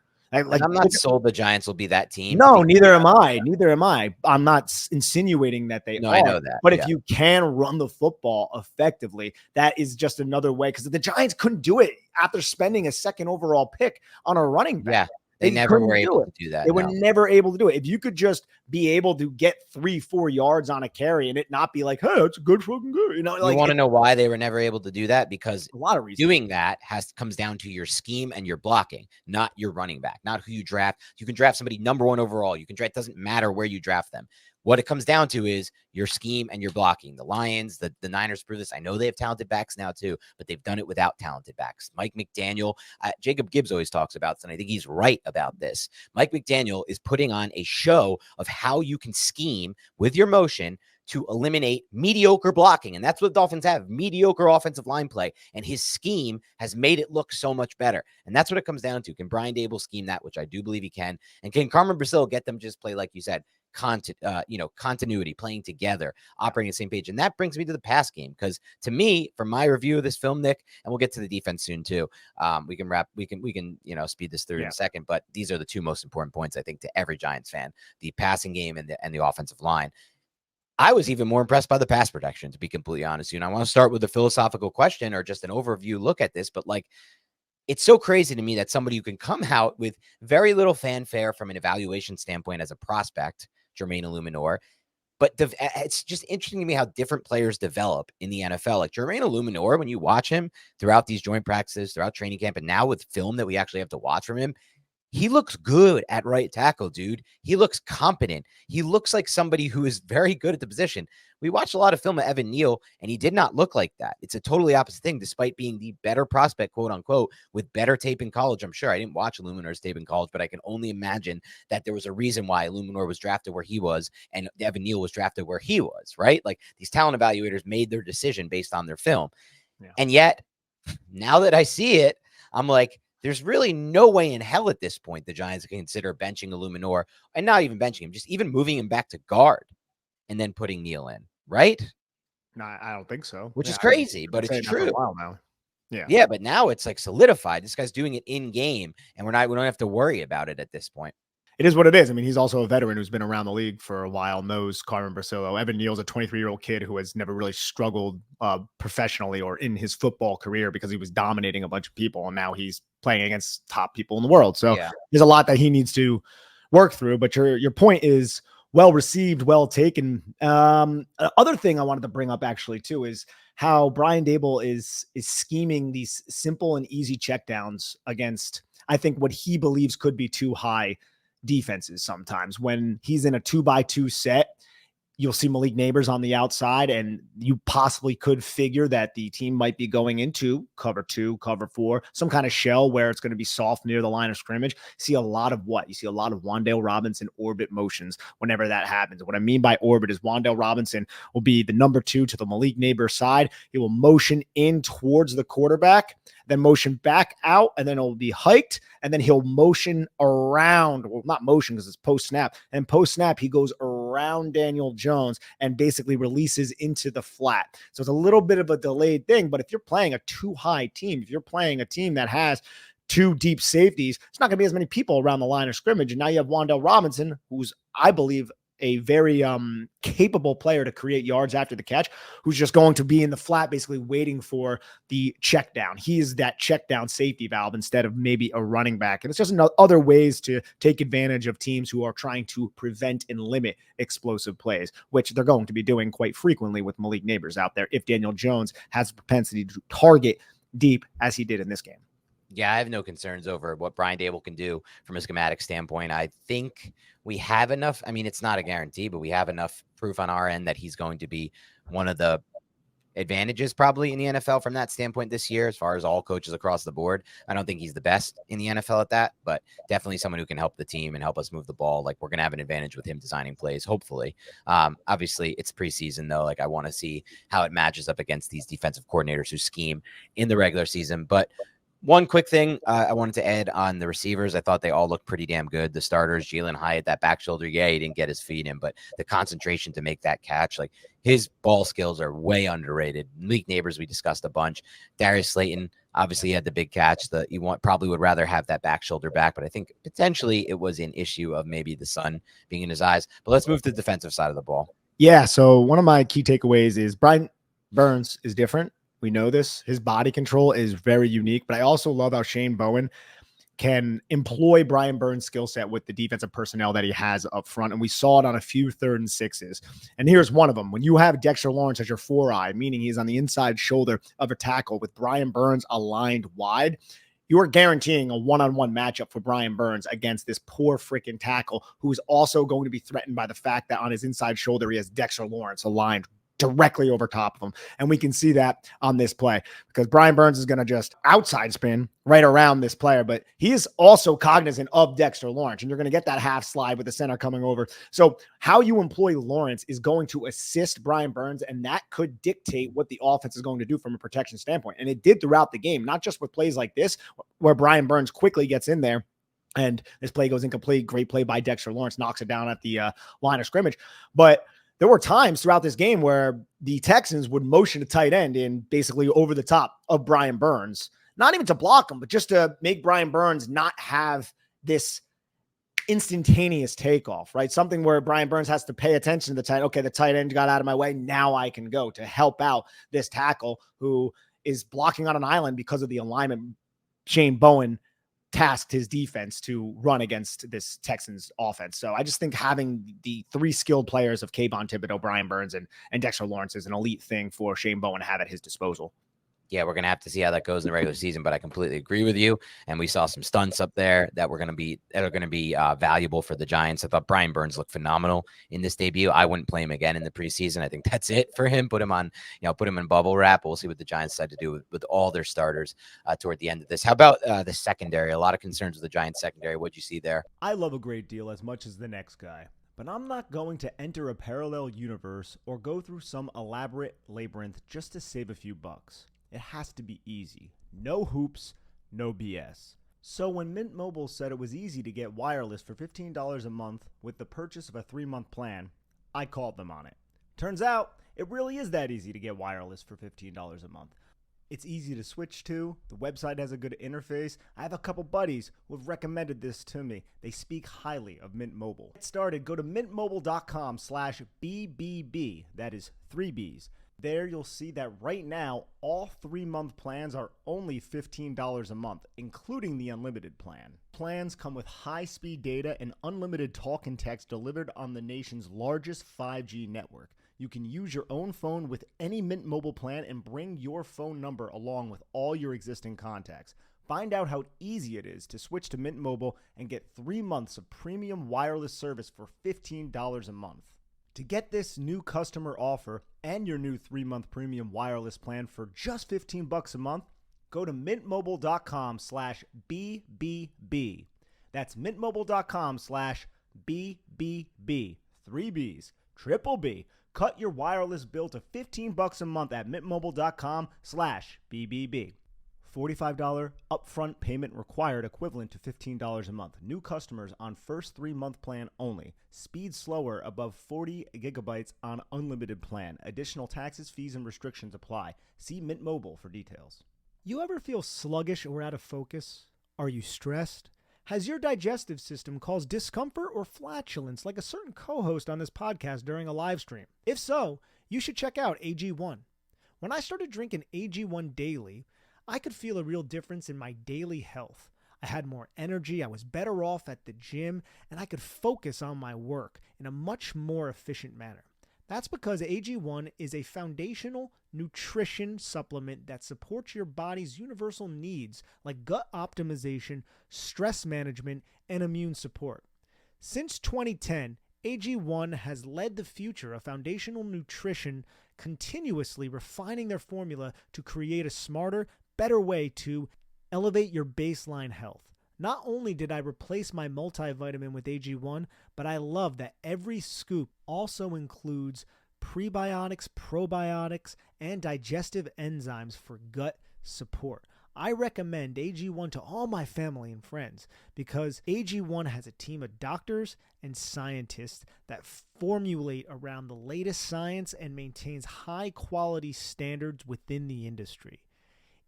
Like, I'm not sold the Giants will be that team. No, neither am I. Neither am I. I'm not insinuating that they are. I know that. But if you can run the football effectively, that is just another way. Because the Giants couldn't do it after spending a second overall pick on a running back. Yeah. They never were able to do that. They were never able to do it. If you could just be able to get 3-4 yards on a carry and it not be like, hey, it's good fucking good. You want to know why they were never able to do that? Because a lot of reasons. Doing that comes down to your scheme and your blocking, not your running back, not who you draft. You can draft somebody number 1 overall. You can draft, it doesn't matter where you draft them. What it comes down to is your scheme and your blocking. The Lions, the Niners prove this. I know they have talented backs now too, but they've done it without talented backs. Mike McDaniel, Jacob Gibbs always talks about this, and I think he's right about this. Mike McDaniel is putting on a show of how you can scheme with your motion to eliminate mediocre blocking. And that's what the Dolphins have, mediocre offensive line play. And his scheme has made it look so much better. And that's what it comes down to. Can Brian Dable scheme that, which I do believe he can? And can Carmen Brasil get them just play, like you said, continuity, playing together, operating the same page? And that brings me to the pass game, because to me, from my review of this film, Nick, and we'll get to the defense soon too. We can speed this through in a second, but these are the two most important points, I think, to every Giants fan: the passing game and the offensive line. I was even more impressed by the pass protection, to be completely honest with you. And I want to start with a philosophical question or just an overview look at this, but it's so crazy to me that somebody who can come out with very little fanfare from an evaluation standpoint as a prospect, Jermaine Illuminor, but it's just interesting to me how different players develop in the NFL. Like Jermaine Illuminor, when you watch him throughout these joint practices, throughout training camp, and now with film that we actually have to watch from him, he looks good at right tackle, dude. He looks competent. He looks like somebody who is very good at the position. We watched a lot of film of Evan Neal, and he did not look like that. It's a totally opposite thing, despite being the better prospect, quote unquote, with better tape in college. I'm sure I didn't watch Illuminor's tape in college, but I can only imagine that there was a reason why Illuminor was drafted where he was and Evan Neal was drafted where he was, right? Like, these talent evaluators made their decision based on their film. Yeah. And yet, now that I see it, I'm like, there's really no way in hell at this point the Giants can consider benching Illuminor, and not even benching him, just even moving him back to guard and then putting Neal in, right? No, I don't think so. Which is crazy, but it's true. Now. Yeah, but now it's like solidified. This guy's doing it in game, and we don't have to worry about it at this point. It is what it is. I mean, he's also a veteran who's been around the league for a while, knows Carmen Brasillo. Evan Neal's a 23-year-old kid who has never really struggled professionally or in his football career because he was dominating a bunch of people, and now he's playing against top people in the world. So there's a lot that he needs to work through, but your point is well received, well taken. Other thing I wanted to bring up actually too is how Brian Dable is scheming these simple and easy checkdowns against, I think, what he believes could be too high defenses. Sometimes when he's in a 2x2 set, you'll see Malik Nabers on the outside, and you possibly could figure that the team might be going into cover 2, cover 4, some kind of shell where it's going to be soft near the line of scrimmage. See a lot of what? You see a lot of Wan'Dale Robinson orbit motions whenever that happens. What I mean by orbit is Wan'Dale Robinson will be the number 2 to the Malik Nabers side. He will motion in towards the quarterback, then motion back out, and then it'll be hiked, and then he'll motion around. Well, not motion because it's post-snap. And post-snap, he goes around Daniel Jones and basically releases into the flat. So it's a little bit of a delayed thing, but if you're playing a too-high team, if you're playing a team that has 2 deep safeties, it's not going to be as many people around the line of scrimmage. And now you have Wan'Dale Robinson, who's, I believe, a very capable player to create yards after the catch, who's just going to be in the flat, basically waiting for the check down. He is that check down safety valve instead of maybe a running back. And it's just other ways to take advantage of teams who are trying to prevent and limit explosive plays, which they're going to be doing quite frequently with Malik Nabers out there if Daniel Jones has a propensity to target deep as he did in this game. Yeah, I have no concerns over what Brian Dable can do from a schematic standpoint. I think we have enough. I mean, it's not a guarantee, but we have enough proof on our end that he's going to be one of the advantages probably in the NFL from that standpoint this year, as far as all coaches across the board. I don't think he's the best in the NFL at that, but definitely someone who can help the team and help us move the ball. Like, we're going to have an advantage with him designing plays, hopefully. Obviously it's preseason though. Like, I want to see how it matches up against these defensive coordinators who scheme in the regular season. But One quick thing I wanted to add on the receivers. I thought they all looked pretty damn good. The starters, Jalen Hyatt, that back shoulder, yeah, he didn't get his feet in, but the concentration to make that catch, like his ball skills are way underrated. Malik Nabers, we discussed a bunch. Darius Slayton, obviously he had the big catch. Probably would rather have that back shoulder back, but I think potentially it was an issue of maybe the sun being in his eyes. But let's move to the defensive side of the ball. Yeah, so one of my key takeaways is Brian Burns is different. We know this. His body control is very unique, but I also love how Shane Bowen can employ Brian Burns' skill set with the defensive personnel that he has up front. And we saw it on a few 3rd and 6s. And here's one of them. When you have Dexter Lawrence as your 4-eye, meaning he's on the inside shoulder of a tackle with Brian Burns aligned wide, you are guaranteeing a one-on-one matchup for Brian Burns against this poor freaking tackle who is also going to be threatened by the fact that on his inside shoulder, he has Dexter Lawrence aligned directly over top of him. And we can see that on this play because Brian Burns is going to just outside spin right around this player, but he is also cognizant of Dexter Lawrence, and you're going to get that half slide with the center coming over. So how you employ Lawrence is going to assist Brian Burns, and that could dictate what the offense is going to do from a protection standpoint. And it did throughout the game, not just with plays like this, where Brian Burns quickly gets in there and this play goes incomplete. Great play by Dexter Lawrence, knocks it down at the line of scrimmage. But there were times throughout this game where the Texans would motion a tight end in basically over the top of Brian Burns, not even to block him, but just to make Brian Burns not have this instantaneous takeoff, right? Something where Brian Burns has to pay attention to the tight. Okay, the tight end got out of my way. Now I can go to help out this tackle who is blocking on an island because of the alignment Shane Bowen tasked his defense to run against this Texans offense. So I just think having the 3 skilled players of Kayvon Thibodeau, Brian Burns, and Dexter Lawrence is an elite thing for Shane Bowen to have at his disposal. Yeah, we're going to have to see how that goes in the regular season, but I completely agree with you. And we saw some stunts up there that are going to be valuable for the Giants. I thought Brian Burns looked phenomenal in this debut. I wouldn't play him again in the preseason. I think that's it for him. Put him in bubble wrap. We'll see what the Giants decide to do with all their starters toward the end of this. How about the secondary? A lot of concerns with the Giants secondary. What'd you see there? I love a great deal as much as the next guy, but I'm not going to enter a parallel universe or go through some elaborate labyrinth just to save a few bucks. It has to be easy. No hoops, no BS. So when Mint Mobile said it was easy to get wireless for $15 a month with the purchase of a 3-month plan, I called them on it. Turns out, it really is that easy to get wireless for $15 a month. It's easy to switch to. The website has a good interface. I have a couple buddies who have recommended this to me. They speak highly of Mint Mobile. Get started, go to mintmobile.com/BBB. That is 3 Bs. There you'll see that right now, all 3-month plans are only $15 a month, including the unlimited plan. Plans come with high-speed data and unlimited talk and text delivered on the nation's largest 5G network. You can use your own phone with any Mint Mobile plan and bring your phone number along with all your existing contacts. Find out how easy it is to switch to Mint Mobile and get 3 months of premium wireless service for $15 a month. To get this new customer offer and your new 3-month premium wireless plan for just $15 a month, go to mintmobile.com/BBB. That's mintmobile.com/BBB. 3 Bs, triple B. Cut your wireless bill to $15 a month at mintmobile.com/BBB. $45 upfront payment required, equivalent to $15 a month. New customers on first 3-month plan only. Speed slower above 40 gigabytes on unlimited plan. Additional taxes, fees, and restrictions apply. See Mint Mobile for details. You ever feel sluggish or out of focus? Are you stressed? Has your digestive system caused discomfort or flatulence like a certain co-host on this podcast during a live stream? If so, you should check out AG1. When I started drinking AG1 daily, I could feel a real difference in my daily health. I had more energy, I was better off at the gym, and I could focus on my work in a much more efficient manner. That's because AG1 is a foundational nutrition supplement that supports your body's universal needs like gut optimization, stress management, and immune support. Since 2010, AG1 has led the future of foundational nutrition, continuously refining their formula to create a smarter, better way to elevate your baseline health. Not only did I replace my multivitamin with AG1, but I love that every scoop also includes prebiotics, probiotics, and digestive enzymes for gut support. I recommend AG1 to all my family and friends because AG1 has a team of doctors and scientists that formulate around the latest science and maintains high quality standards within the industry.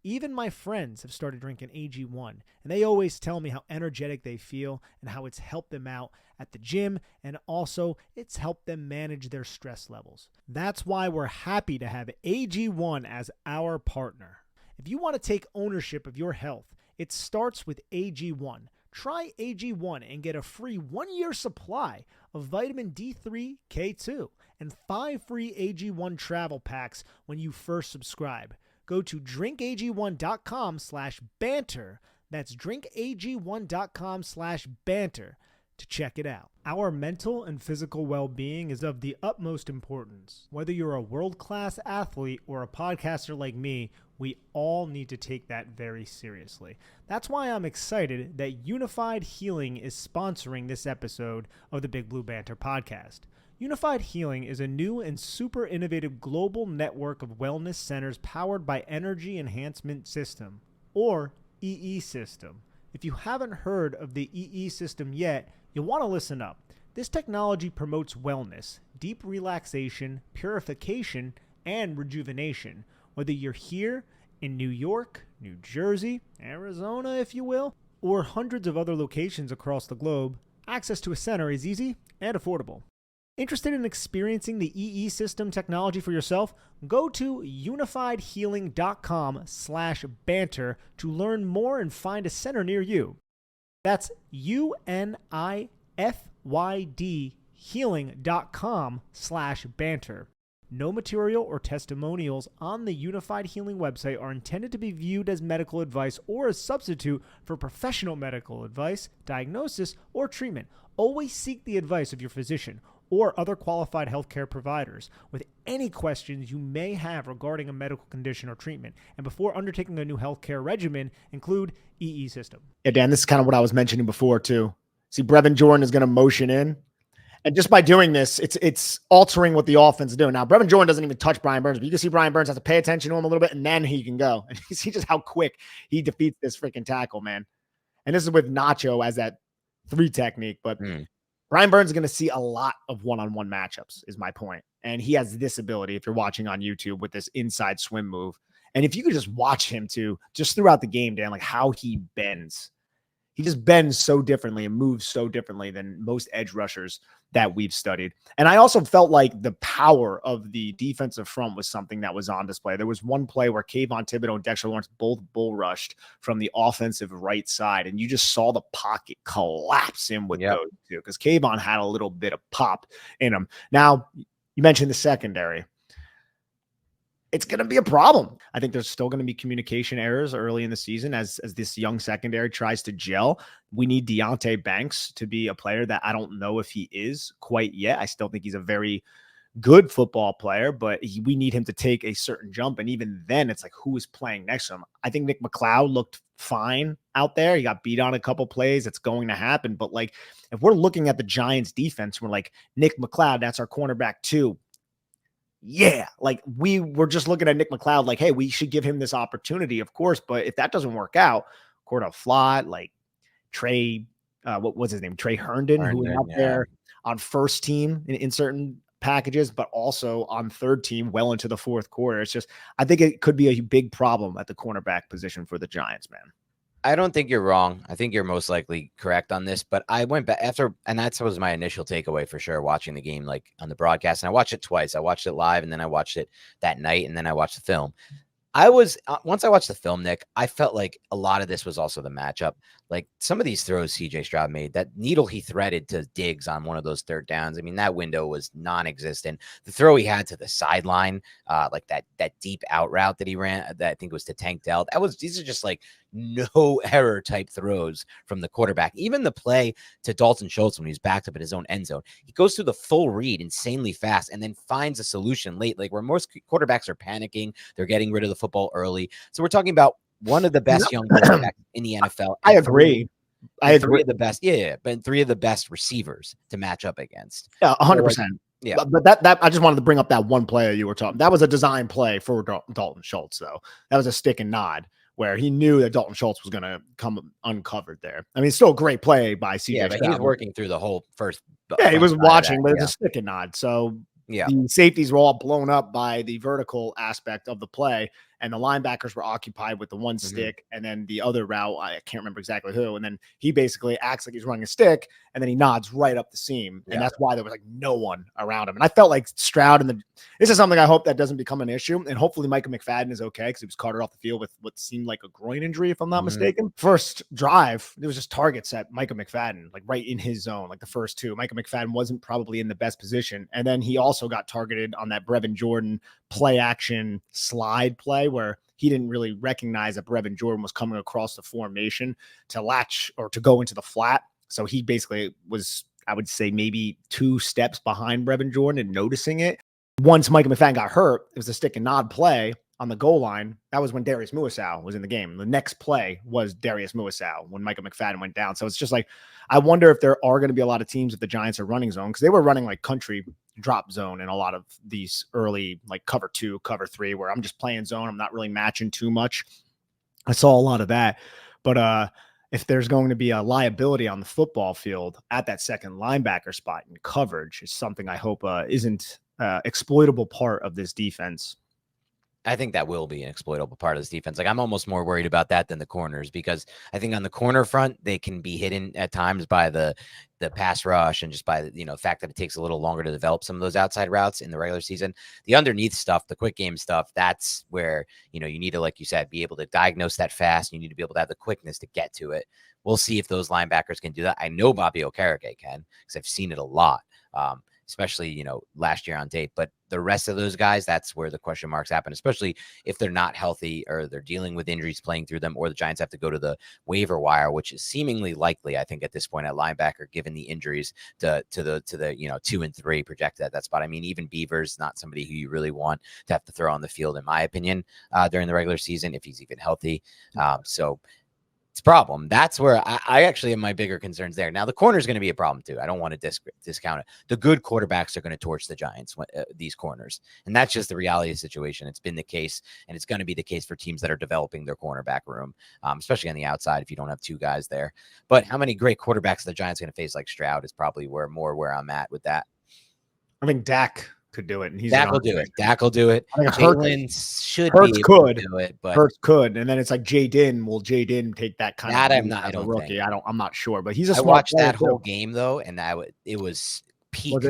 Even my friends have started drinking AG1, and they always tell me how energetic they feel and how it's helped them out at the gym, and also it's helped them manage their stress levels. That's why we're happy to have AG1 as our partner. If you want to take ownership of your health, it starts with AG1. Try AG1 and get a free 1-year supply of vitamin D3, K2, and 5 free AG1 travel packs when you first subscribe. Go to drinkag1.com/banter. That's drinkag1.com/banter to check it out. Our mental and physical well-being is of the utmost importance. Whether you're a world-class athlete or a podcaster like me, we all need to take that very seriously. That's why I'm excited that Unified Healing is sponsoring this episode of the Big Blue Banter podcast. Unified Healing is a new and super innovative global network of wellness centers powered by Energy Enhancement System, or EE System. If you haven't heard of the EE System yet, you'll want to listen up. This technology promotes wellness, deep relaxation, purification, and rejuvenation. Whether you're here in New York, New Jersey, Arizona, if you will, or hundreds of other locations across the globe, access to a center is easy and affordable. Interested in experiencing the EE System technology for yourself? Go to unifiedhealing.com/banter to learn more and find a center near you. That's UNIFYD healing.com/banter. No material or testimonials on the Unified Healing website are intended to be viewed as medical advice or a substitute for professional medical advice, diagnosis, or treatment. Always seek the advice of your physician or other qualified healthcare providers with any questions you may have regarding a medical condition or treatment. And before undertaking a new healthcare regimen, include EE System. Yeah, Dan, this is kind of what I was mentioning before too. See, Brevin Jordan is going to motion in. And just by doing this, it's altering what the offense is doing. Now, Brevin Jordan doesn't even touch Brian Burns, but you can see Brian Burns has to pay attention to him a little bit, and then he can go. And you see just how quick he defeats this freaking tackle, man. And this is with Nacho as that 3 technique. But Brian Burns is going to see a lot of one-on-one matchups, is my point. And he has this ability, if you're watching on YouTube, with this inside swim move. And if you could just watch him too, just throughout the game, Dan, like how he bends. He just bends so differently and moves so differently than most edge rushers that we've studied. And I also felt like the power of the defensive front was something that was on display. There was one play where Kayvon Thibodeau and Dexter Lawrence both bull rushed from the offensive right side, and you just saw the pocket collapse in with those two because Kayvon had a little bit of pop in him. Now, you mentioned the secondary. It's going to be a problem. I think there's still going to be communication errors early in the season as this young secondary tries to gel. We need Deonte Banks to be a player that I don't know if he is quite yet. I still think he's a very good football player, but we need him to take a certain jump. And even then, it's like, who is playing next to him? I think Nick McLeod looked fine out there. He got beat on a couple plays. It's going to happen. But like, if we're looking at the Giants defense, we're like, Nick McLeod, that's our cornerback too. Yeah, like we were just looking at Nick McLeod like, hey, we should give him this opportunity, of course. But if that doesn't work out, Cordell Flott, like Trey, what was his name? Trey Herndon, who was out there on first team in certain packages, but also on third team well into the fourth quarter. It's just, I think it could be a big problem at the cornerback position for the Giants, man. I don't think you're wrong. I think you're most likely correct on this, but I went back after, and that was my initial takeaway for sure, watching the game, like on the broadcast. And I watched it twice. I watched it live and then I watched it that night and then I watched the film. Once I watched the film, Nick, I felt like a lot of this was also the matchup. Like some of these throws CJ Stroud made, that needle he threaded to Diggs on one of those third downs. I mean, that window was non-existent. The throw he had to the sideline, like that deep out route that he ran, that I think was to Tank Dell. These are just like no error type throws from the quarterback. Even the play to Dalton Schultz when he's backed up in his own end zone, he goes through the full read insanely fast and then finds a solution late, like where most quarterbacks are panicking. They're getting rid of the football early. So we're talking about one of the best young quarterbacks in the NFL. I agree. Three of the best, but 3 of the best receivers to match up against. Yeah, 100%. Yeah, but that I just wanted to bring up that one play you were talking. That was a design play for Dalton Schultz, though. That was a stick and nod where he knew that Dalton Schultz was going to come uncovered there. I mean, it's still a great play by CJ. Yeah, but he was working through the whole first. Yeah, he was watching, but it's a stick and nod. So yeah, the safeties were all blown up by the vertical aspect of the play, and the linebackers were occupied with the one stick, and then the other route, I can't remember exactly who, and then he basically acts like he's running a stick, and then he nods right up the seam, and that's why there was like no one around him. And I felt like Stroud this is something I hope that doesn't become an issue, and hopefully Micah McFadden is okay because he was carted off the field with what seemed like a groin injury, if I'm not mistaken. First drive, there was just targets at Micah McFadden, like right in his zone, like the first two. Micah McFadden wasn't probably in the best position, and then he also got targeted on that Brevin Jordan play action slide play where he didn't really recognize that Brevin Jordan was coming across the formation to latch or to go into the flat. So he basically was, I would say, maybe 2 steps behind Brevin Jordan and noticing it. Once Micah McFadden got hurt, it was a stick and nod play on the goal line. That was when Darius Muasau was in the game. The next play was Darius Muasau when Micah McFadden went down. So it's just like, I wonder if there are going to be a lot of teams if the Giants are running zone, because they were running like country drop zone in a lot of these early like cover 2, cover 3, where I'm just playing zone. I'm not really matching too much. I saw a lot of that. But if there's going to be a liability on the football field at that second linebacker spot in coverage, is something I hope isn't exploitable part of this defense. I think that will be an exploitable part of this defense. Like, I'm almost more worried about that than the corners, because I think on the corner front, they can be hidden at times by the pass rush and just by the fact that it takes a little longer to develop some of those outside routes in the regular season. The underneath stuff, the quick game stuff, that's where, you need to, like you said, be able to diagnose that fast. You need to be able to have the quickness to get to it. We'll see if those linebackers can do that. I know Bobby Okereke can, because I've seen it a lot. Especially, last year on tape. But the rest of those guys, that's where the question marks happen, especially if they're not healthy or they're dealing with injuries playing through them, or the Giants have to go to the waiver wire, which is seemingly likely, I think, at this point at linebacker, given the injuries to the 2 and 3 projected at that spot. I mean, even Beaver's not somebody who you really want to have to throw on the field, in my opinion, during the regular season, if he's even healthy. So it's a problem. That's where I actually have my bigger concerns there. Now, the corner is going to be a problem too. I don't want to discount it. The good quarterbacks are going to torch the Giants, these corners. And that's just the reality of the situation. It's been the case, and it's going to be the case for teams that are developing their cornerback room, especially on the outside if you don't have 2 guys there. But how many great quarterbacks the Giants are going to face like Stroud is probably where I'm at with that. I think Dak could do it, and Dak will do it. Dak will do it. Jalen should Hurts be able to do it, but Hurts could, and then it's like Jaden. Will Jaden take that kind that? of? I don't rookie. think. I'm not sure, but he's a. I watched that whole game though, and it was peak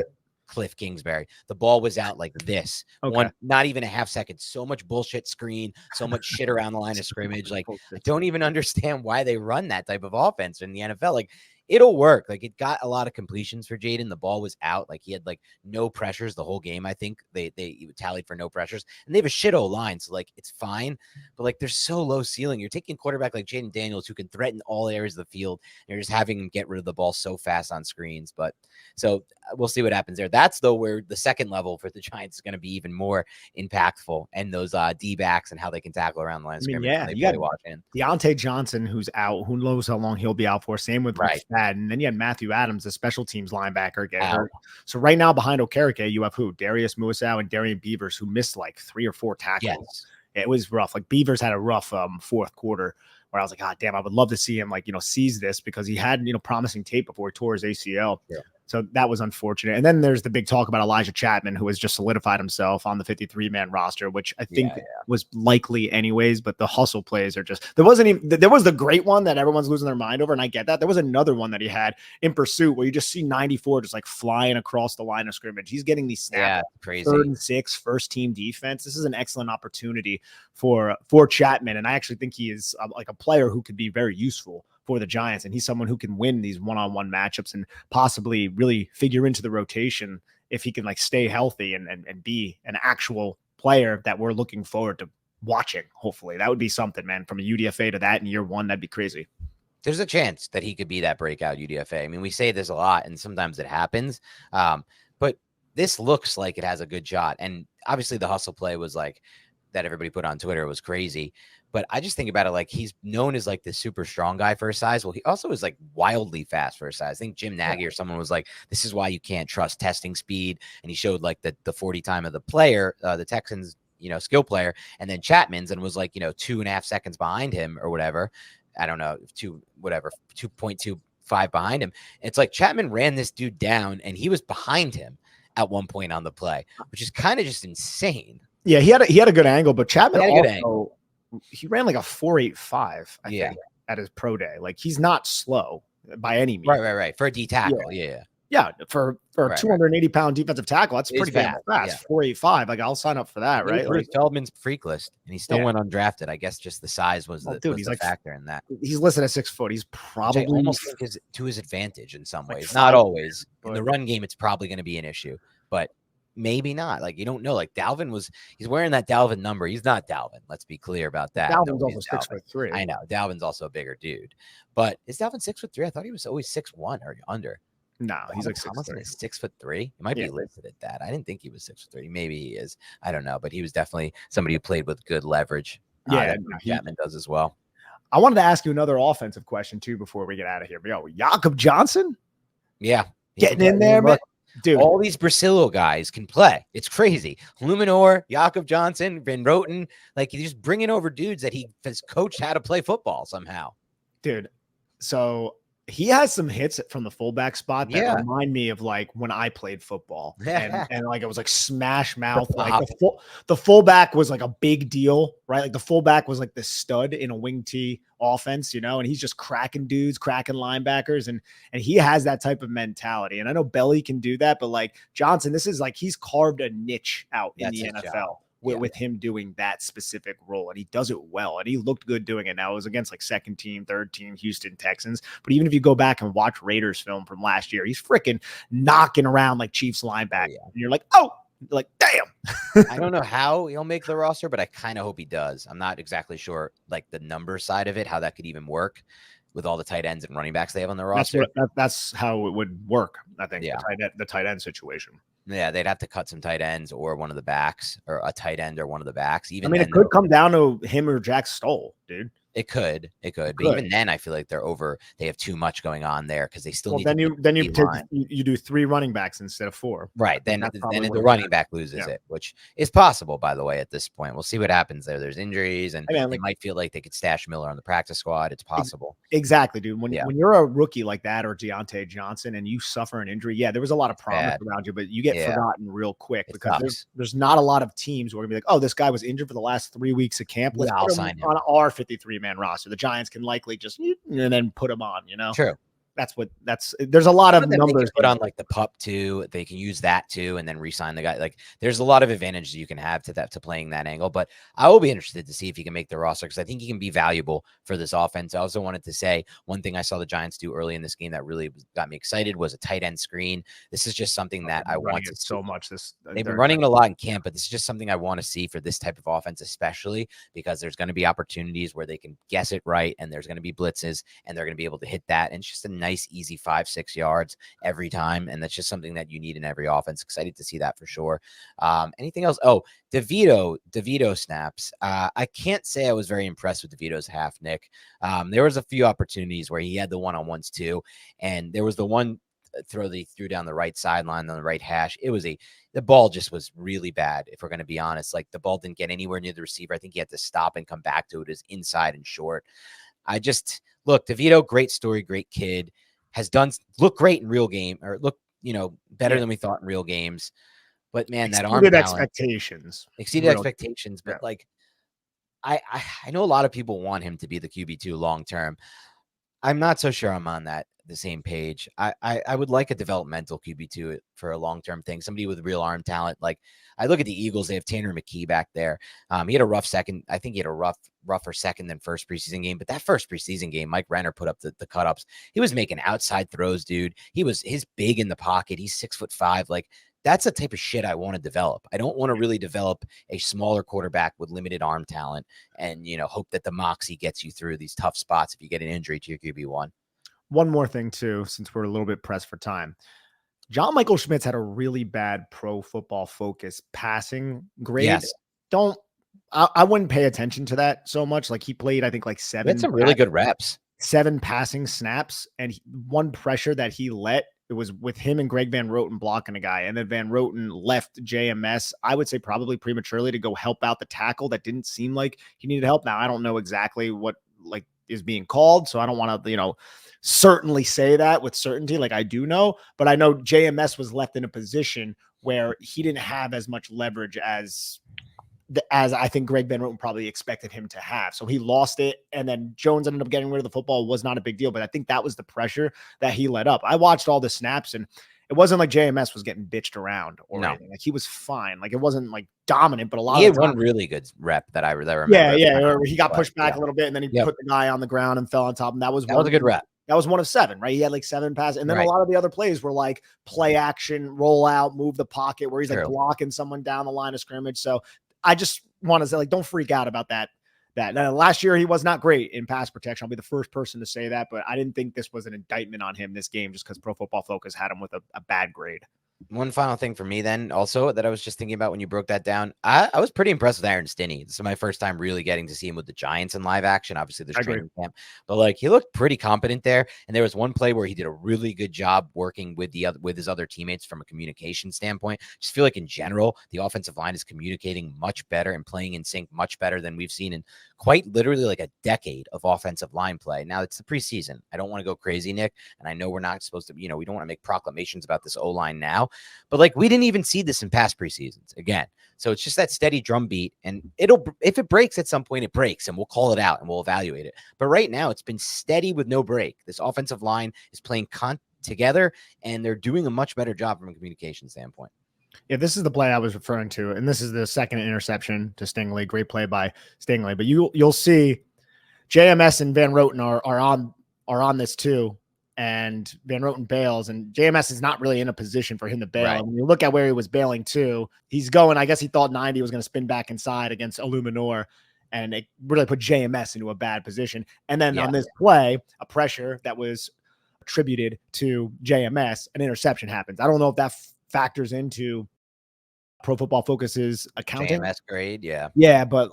Cliff Kingsbury. The ball was out like this. Okay. Not even a half second. So much bullshit screen, so much shit around the line of scrimmage. Like, I don't even understand why they run that type of offense in the NFL. Like, it'll work. Like, it got a lot of completions for Jaden. The ball was out. Like, he had like no pressures the whole game. I think they tallied for no pressures, and they have a shit line. So like, it's fine, but like, they're so low ceiling. You're taking a quarterback like Jaden Daniels, who can threaten all areas of the field, and you're just having him get rid of the ball so fast on screens. But so we'll see what happens there. That's though where the second level for the Giants is going to be even more impactful, and those D-backs and how they can tackle around the line of scrimmage. Yeah, you got Deontay Johnson, who's out. Who knows how long he'll be out for? Same with and then you had Matthew Adams, the special teams linebacker, get hurt. So right now behind Okereke, you have who? Darius Muasau and Darian Beavers, who missed like 3 or 4 tackles. Yes. It was rough. Like, Beavers had a rough fourth quarter where I was like, God damn, I would love to see him seize this, because he had promising tape before he tore his ACL. Yeah. So that was unfortunate. And then there's the big talk about Elijah Chatman, who has just solidified himself on the 53-man roster, which I think was likely anyways, but the hustle plays are just, there was the great one that everyone's losing their mind over. And I get that. There was another one that he had in pursuit where you just see 94 just like flying across the line of scrimmage. He's getting these snaps. Crazy. 3rd and 6, first team defense. This is an excellent opportunity for Chatman. And I actually think he is like a player who could be very useful for the Giants, and he's someone who can win these one-on-one matchups and possibly really figure into the rotation if he can like stay healthy and be an actual player that we're looking forward to watching. Hopefully that would be something, man. From a UDFA to that in year 1, that'd be crazy. There's a chance that he could be that breakout UDFA. I mean, we say this a lot, and sometimes it happens, but this looks like it has a good shot. And obviously the hustle play was like that everybody put on Twitter was crazy. But I just think about it like he's known as like this super strong guy for his size. Well, he also is like wildly fast for his size. I think Jim Nagy or someone was like, this is why you can't trust testing speed. And he showed like the 40 time of the player, the Texans skill player. And then Chatman's and was like, 2.5 seconds behind him or whatever. I don't know, 2.25 behind him. It's like Chatman ran this dude down and he was behind him at one point on the play, which is kind of just insane. Yeah, he had a good angle, but Chatman also he ran like a 4.85, I think, at his pro day. Like, he's not slow by any means. Right. For a D tackle, yeah. Yeah, for a 280-pound defensive tackle, that's pretty damn fast. 4.85. Like, I'll sign up for that, right? Like Feldman's freak list, and he still went undrafted. I guess just the size was the factor in that. He's listed at 6 foot. He's probably almost think is to his advantage in some ways. Not always. In the run game, it's probably going to be an issue, but maybe not. Like, you don't know. Like, he's wearing that Dalvin number. He's not Dalvin. Let's be clear about that. Dalvin's also 6'3". I know. Dalvin's also a bigger dude, but is Dalvin 6'3"? I thought he was always 6'1" or under. No, he's like 6'3". 6'3". He might be listed at that. I didn't think he was 6'3". Maybe he is. I don't know, but he was definitely somebody who played with good leverage. Chatman does as well. I wanted to ask you another offensive question too before we get out of here. But Jakob Johnson, getting in there, man. Dude, all these Brasillo guys can play. It's crazy. Luminor, Jakob Johnson, Van Roten, like, he's just bringing over dudes that he has coached how to play football somehow. Dude, so he has some hits from the fullback spot that remind me of like when I played football, and like it was like smash mouth. Like the fullback was like a big deal, right? Like the fullback was like the stud in a wing T offense, and he's just cracking dudes, cracking linebackers, and he has that type of mentality. And I know Belly can do that, but like Johnson, this is like he's carved a niche out in the NFL. With him doing that specific role, and he does it well, and he looked good doing it. Now, it was against like second team, third team Houston Texans, but even if you go back and watch Raiders film from last year, he's freaking knocking around like Chiefs linebacker, and you're like, oh, like, damn. I don't know how he'll make the roster, but I kind of hope he does. I'm not exactly sure, like, the number side of it, how that could even work with all the tight ends and running backs they have on the roster. That's how it would work, I think. The tight end situation. Yeah, they'd have to cut some tight ends or one of the backs, or a tight end or one of the backs. Even it could come down to him or Jack Stoll, dude. It could. But even then, I feel like they have too much going on there because they still need. You do 3 running backs instead of 4. Right. Then the running back loses it, which is possible, by the way, at this point. We'll see what happens there. There's injuries, and they might feel like they could stash Miller on the practice squad. It's possible. Exactly, dude. When you're a rookie like that, or Deontay Johnson, and you suffer an injury, there was a lot of promise around you, but you get forgotten real quick because there's not a lot of teams who are gonna be like, oh, this guy was injured for the last 3 weeks of camp. Let's put him on our 53-man roster. The Giants can likely just and then put him on. True. There's a lot of numbers. Put on like the pup too. They can use that too, and then re-sign the guy. Like, there's a lot of advantages you can have to playing that angle. But I will be interested to see if he can make the roster, because I think he can be valuable for this offense. I also wanted to say one thing I saw the Giants do early in this game that really got me excited was a tight end screen. This is just something that I want to see so much. They've been running it a lot in camp, but this is just something I want to see for this type of offense, especially because there's going to be opportunities where they can guess it right, and there's going to be blitzes, and they're going to be able to hit that. And it's just a nice, easy 5-6 yards every time, and that's just something that you need in every offense. Excited to see that for sure. Anything else? Oh, DeVito snaps. I can't say I was very impressed with DeVito's half, Nick. There was a few opportunities where he had the one-on-ones too, and there was the one throw they threw down the right sideline on the right hash. The ball just was really bad, if we're going to be honest. Like, the ball didn't get anywhere near the receiver. I think he had to stop and come back to it as inside and short. Look, DeVito, great story, great kid. Has look great in real game, or look, better than we thought in real games. But man, that arm talent exceeded expectations. But like, I know a lot of people want him to be the QB2 long term. I'm not so sure I'm on the same page. I would like a developmental QB2 for a long-term thing, somebody with real arm talent. Like, I look at the Eagles, they have Tanner McKee back there. He had a rough second. I think he had a rougher second than first preseason game, but that first preseason game, Mike Renner put up the cut-ups. He was making outside throws, dude. He's big in the pocket. He's 6'5". Like, that's the type of shit I want to develop. I don't want to really develop a smaller quarterback with limited arm talent and, hope that the moxie gets you through these tough spots if you get an injury to your QB1. One more thing too, since we're a little bit pressed for time. John Michael Schmitz had a really bad Pro Football Focus passing grade. Yes. I wouldn't pay attention to that so much. Like, he played, I think, like 7. That's some really good reps. 7 passing snaps, and one pressure that he let it was with him and Greg Van Roten blocking a guy, and then Van Roten left JMS, I would say probably prematurely, to go help out the tackle that didn't seem like he needed help. Now, I don't know exactly what like is being called, so I don't want to, certainly say that with certainty, like I do know, but I know JMS was left in a position where he didn't have as much leverage as I think Greg Van Roten probably expected him to have. So he lost it, and then Jones ended up getting rid of the football. Was not a big deal, but I think that was the pressure that he let up. I watched all the snaps, and it wasn't like JMS was getting bitched around or anything. Like he was fine. Like it wasn't like dominant, but a lot he of had one really good rep that I remember. Yeah. He got pushed back a little bit, and then he put the guy on the ground and fell on top. And that was a good rep. That was one of 7, right? He had like 7 passes. And then a lot of the other plays were like play action, roll out, move the pocket, where he's like blocking someone down the line of scrimmage. So I just want to say, like, don't freak out about that. Last year, he was not great in pass protection. I'll be the first person to say that, but I didn't think this was an indictment on him this game just because Pro Football Focus had him with a bad grade. One final thing for me then also that I was just thinking about when you broke that down, I was pretty impressed with Aaron Stinney. This is my first time really getting to see him with the Giants in live action. Obviously, there's training camp, but like he looked pretty competent there. And there was one play where he did a really good job working with his other teammates from a communication standpoint. Just feel like in general, the offensive line is communicating much better and playing in sync much better than we've seen in quite literally like a decade of offensive line play. Now it's the preseason. I don't want to go crazy, Nick. And I know we're not supposed to, we don't want to make proclamations about this O-line now, but like we didn't even see this in past preseasons again. So it's just that steady drumbeat, and if it breaks at some point, it breaks and we'll call it out and we'll evaluate it. But right now it's been steady with no break. This offensive line is playing together, and they're doing a much better job from a communication standpoint. Yeah, this is the play I was referring to, and this is the second interception to Stingley. Great play by Stingley. But you'll see JMS and Van Roten are on this too, and Van Roten bails, and JMS is not really in a position for him to bail. Right. And when you look at where he was bailing to, he's going. I guess he thought 90 was going to spin back inside against Illuminor, and it really put JMS into a bad position. And then on this play, a pressure that was attributed to JMS, an interception happens. I don't know if that factors into Pro Football Focus's accounting. JMS grade, yeah, but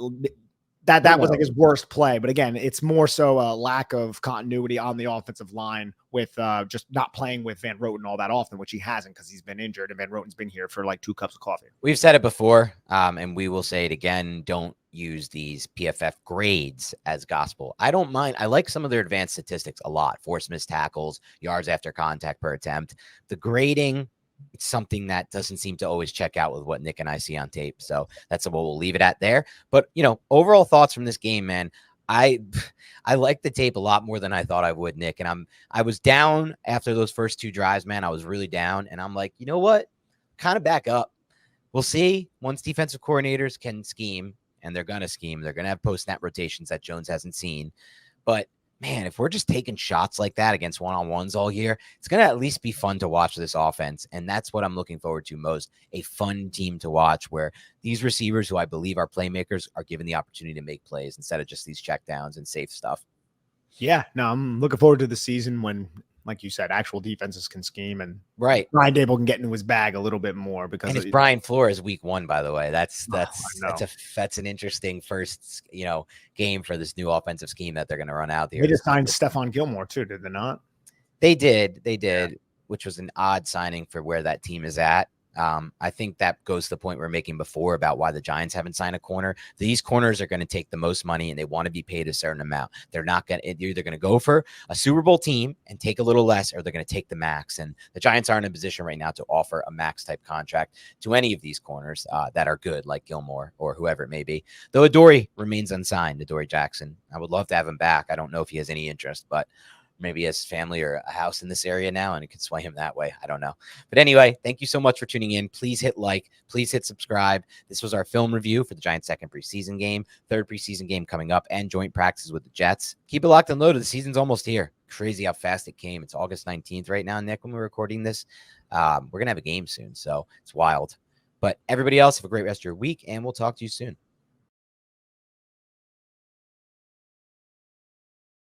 that was like his worst play. But again, it's more so a lack of continuity on the offensive line with just not playing with Van Roten all that often, which he hasn't because he's been injured, and Van Roten's been here for like 2 cups of coffee. We've said it before, and we will say it again. Don't use these PFF grades as gospel. I don't mind. I like some of their advanced statistics a lot. Forced missed tackles, yards after contact per attempt. The grading, it's something that doesn't seem to always check out with what Nick and I see on tape. So that's what we'll leave it at there. But, overall thoughts from this game, man, I like the tape a lot more than I thought I would, Nick. And I was down after those first 2 drives, man. I was really down. And I'm like, you know what? Kind of back up. We'll see once defensive coordinators can scheme, and they're going to scheme. They're going to have post-snap rotations that Jones hasn't seen. But man, if we're just taking shots like that against one-on-ones all year, it's going to at least be fun to watch this offense. And that's what I'm looking forward to most, a fun team to watch where these receivers, who I believe are playmakers, are given the opportunity to make plays instead of just these checkdowns and safe stuff. Yeah, no, I'm looking forward to the season when, like you said, actual defenses can scheme, and Brian Dable can get into his bag a little bit more because it's Brian Flores week 1, by the way. That's an interesting first, game for this new offensive scheme that they're going to run out there. They just signed Stephon Gilmore too, did they not? They did, which was an odd signing for where that team is at. I think that goes to the point we were making before about why the Giants haven't signed a corner. These corners are going to take the most money, and they want to be paid a certain amount. They're either going to go for a Super Bowl team and take a little less, or they're going to take the max. And the Giants aren't in a position right now to offer a max type contract to any of these corners that are good, like Gilmore or whoever it may be. Though Adoree remains unsigned, Adoree Jackson. I would love to have him back. I don't know if he has any interest, but maybe he has family or a house in this area now, and it could sway him that way. I don't know. But anyway, thank you so much for tuning in. Please hit like. Please hit subscribe. This was our film review for the Giants' second preseason game, third preseason game coming up, and joint practices with the Jets. Keep it locked and loaded. The season's almost here. Crazy how fast it came. It's August 19th right now, Nick, when we're recording this. We're going to have a game soon, so it's wild. But everybody else, have a great rest of your week, and we'll talk to you soon.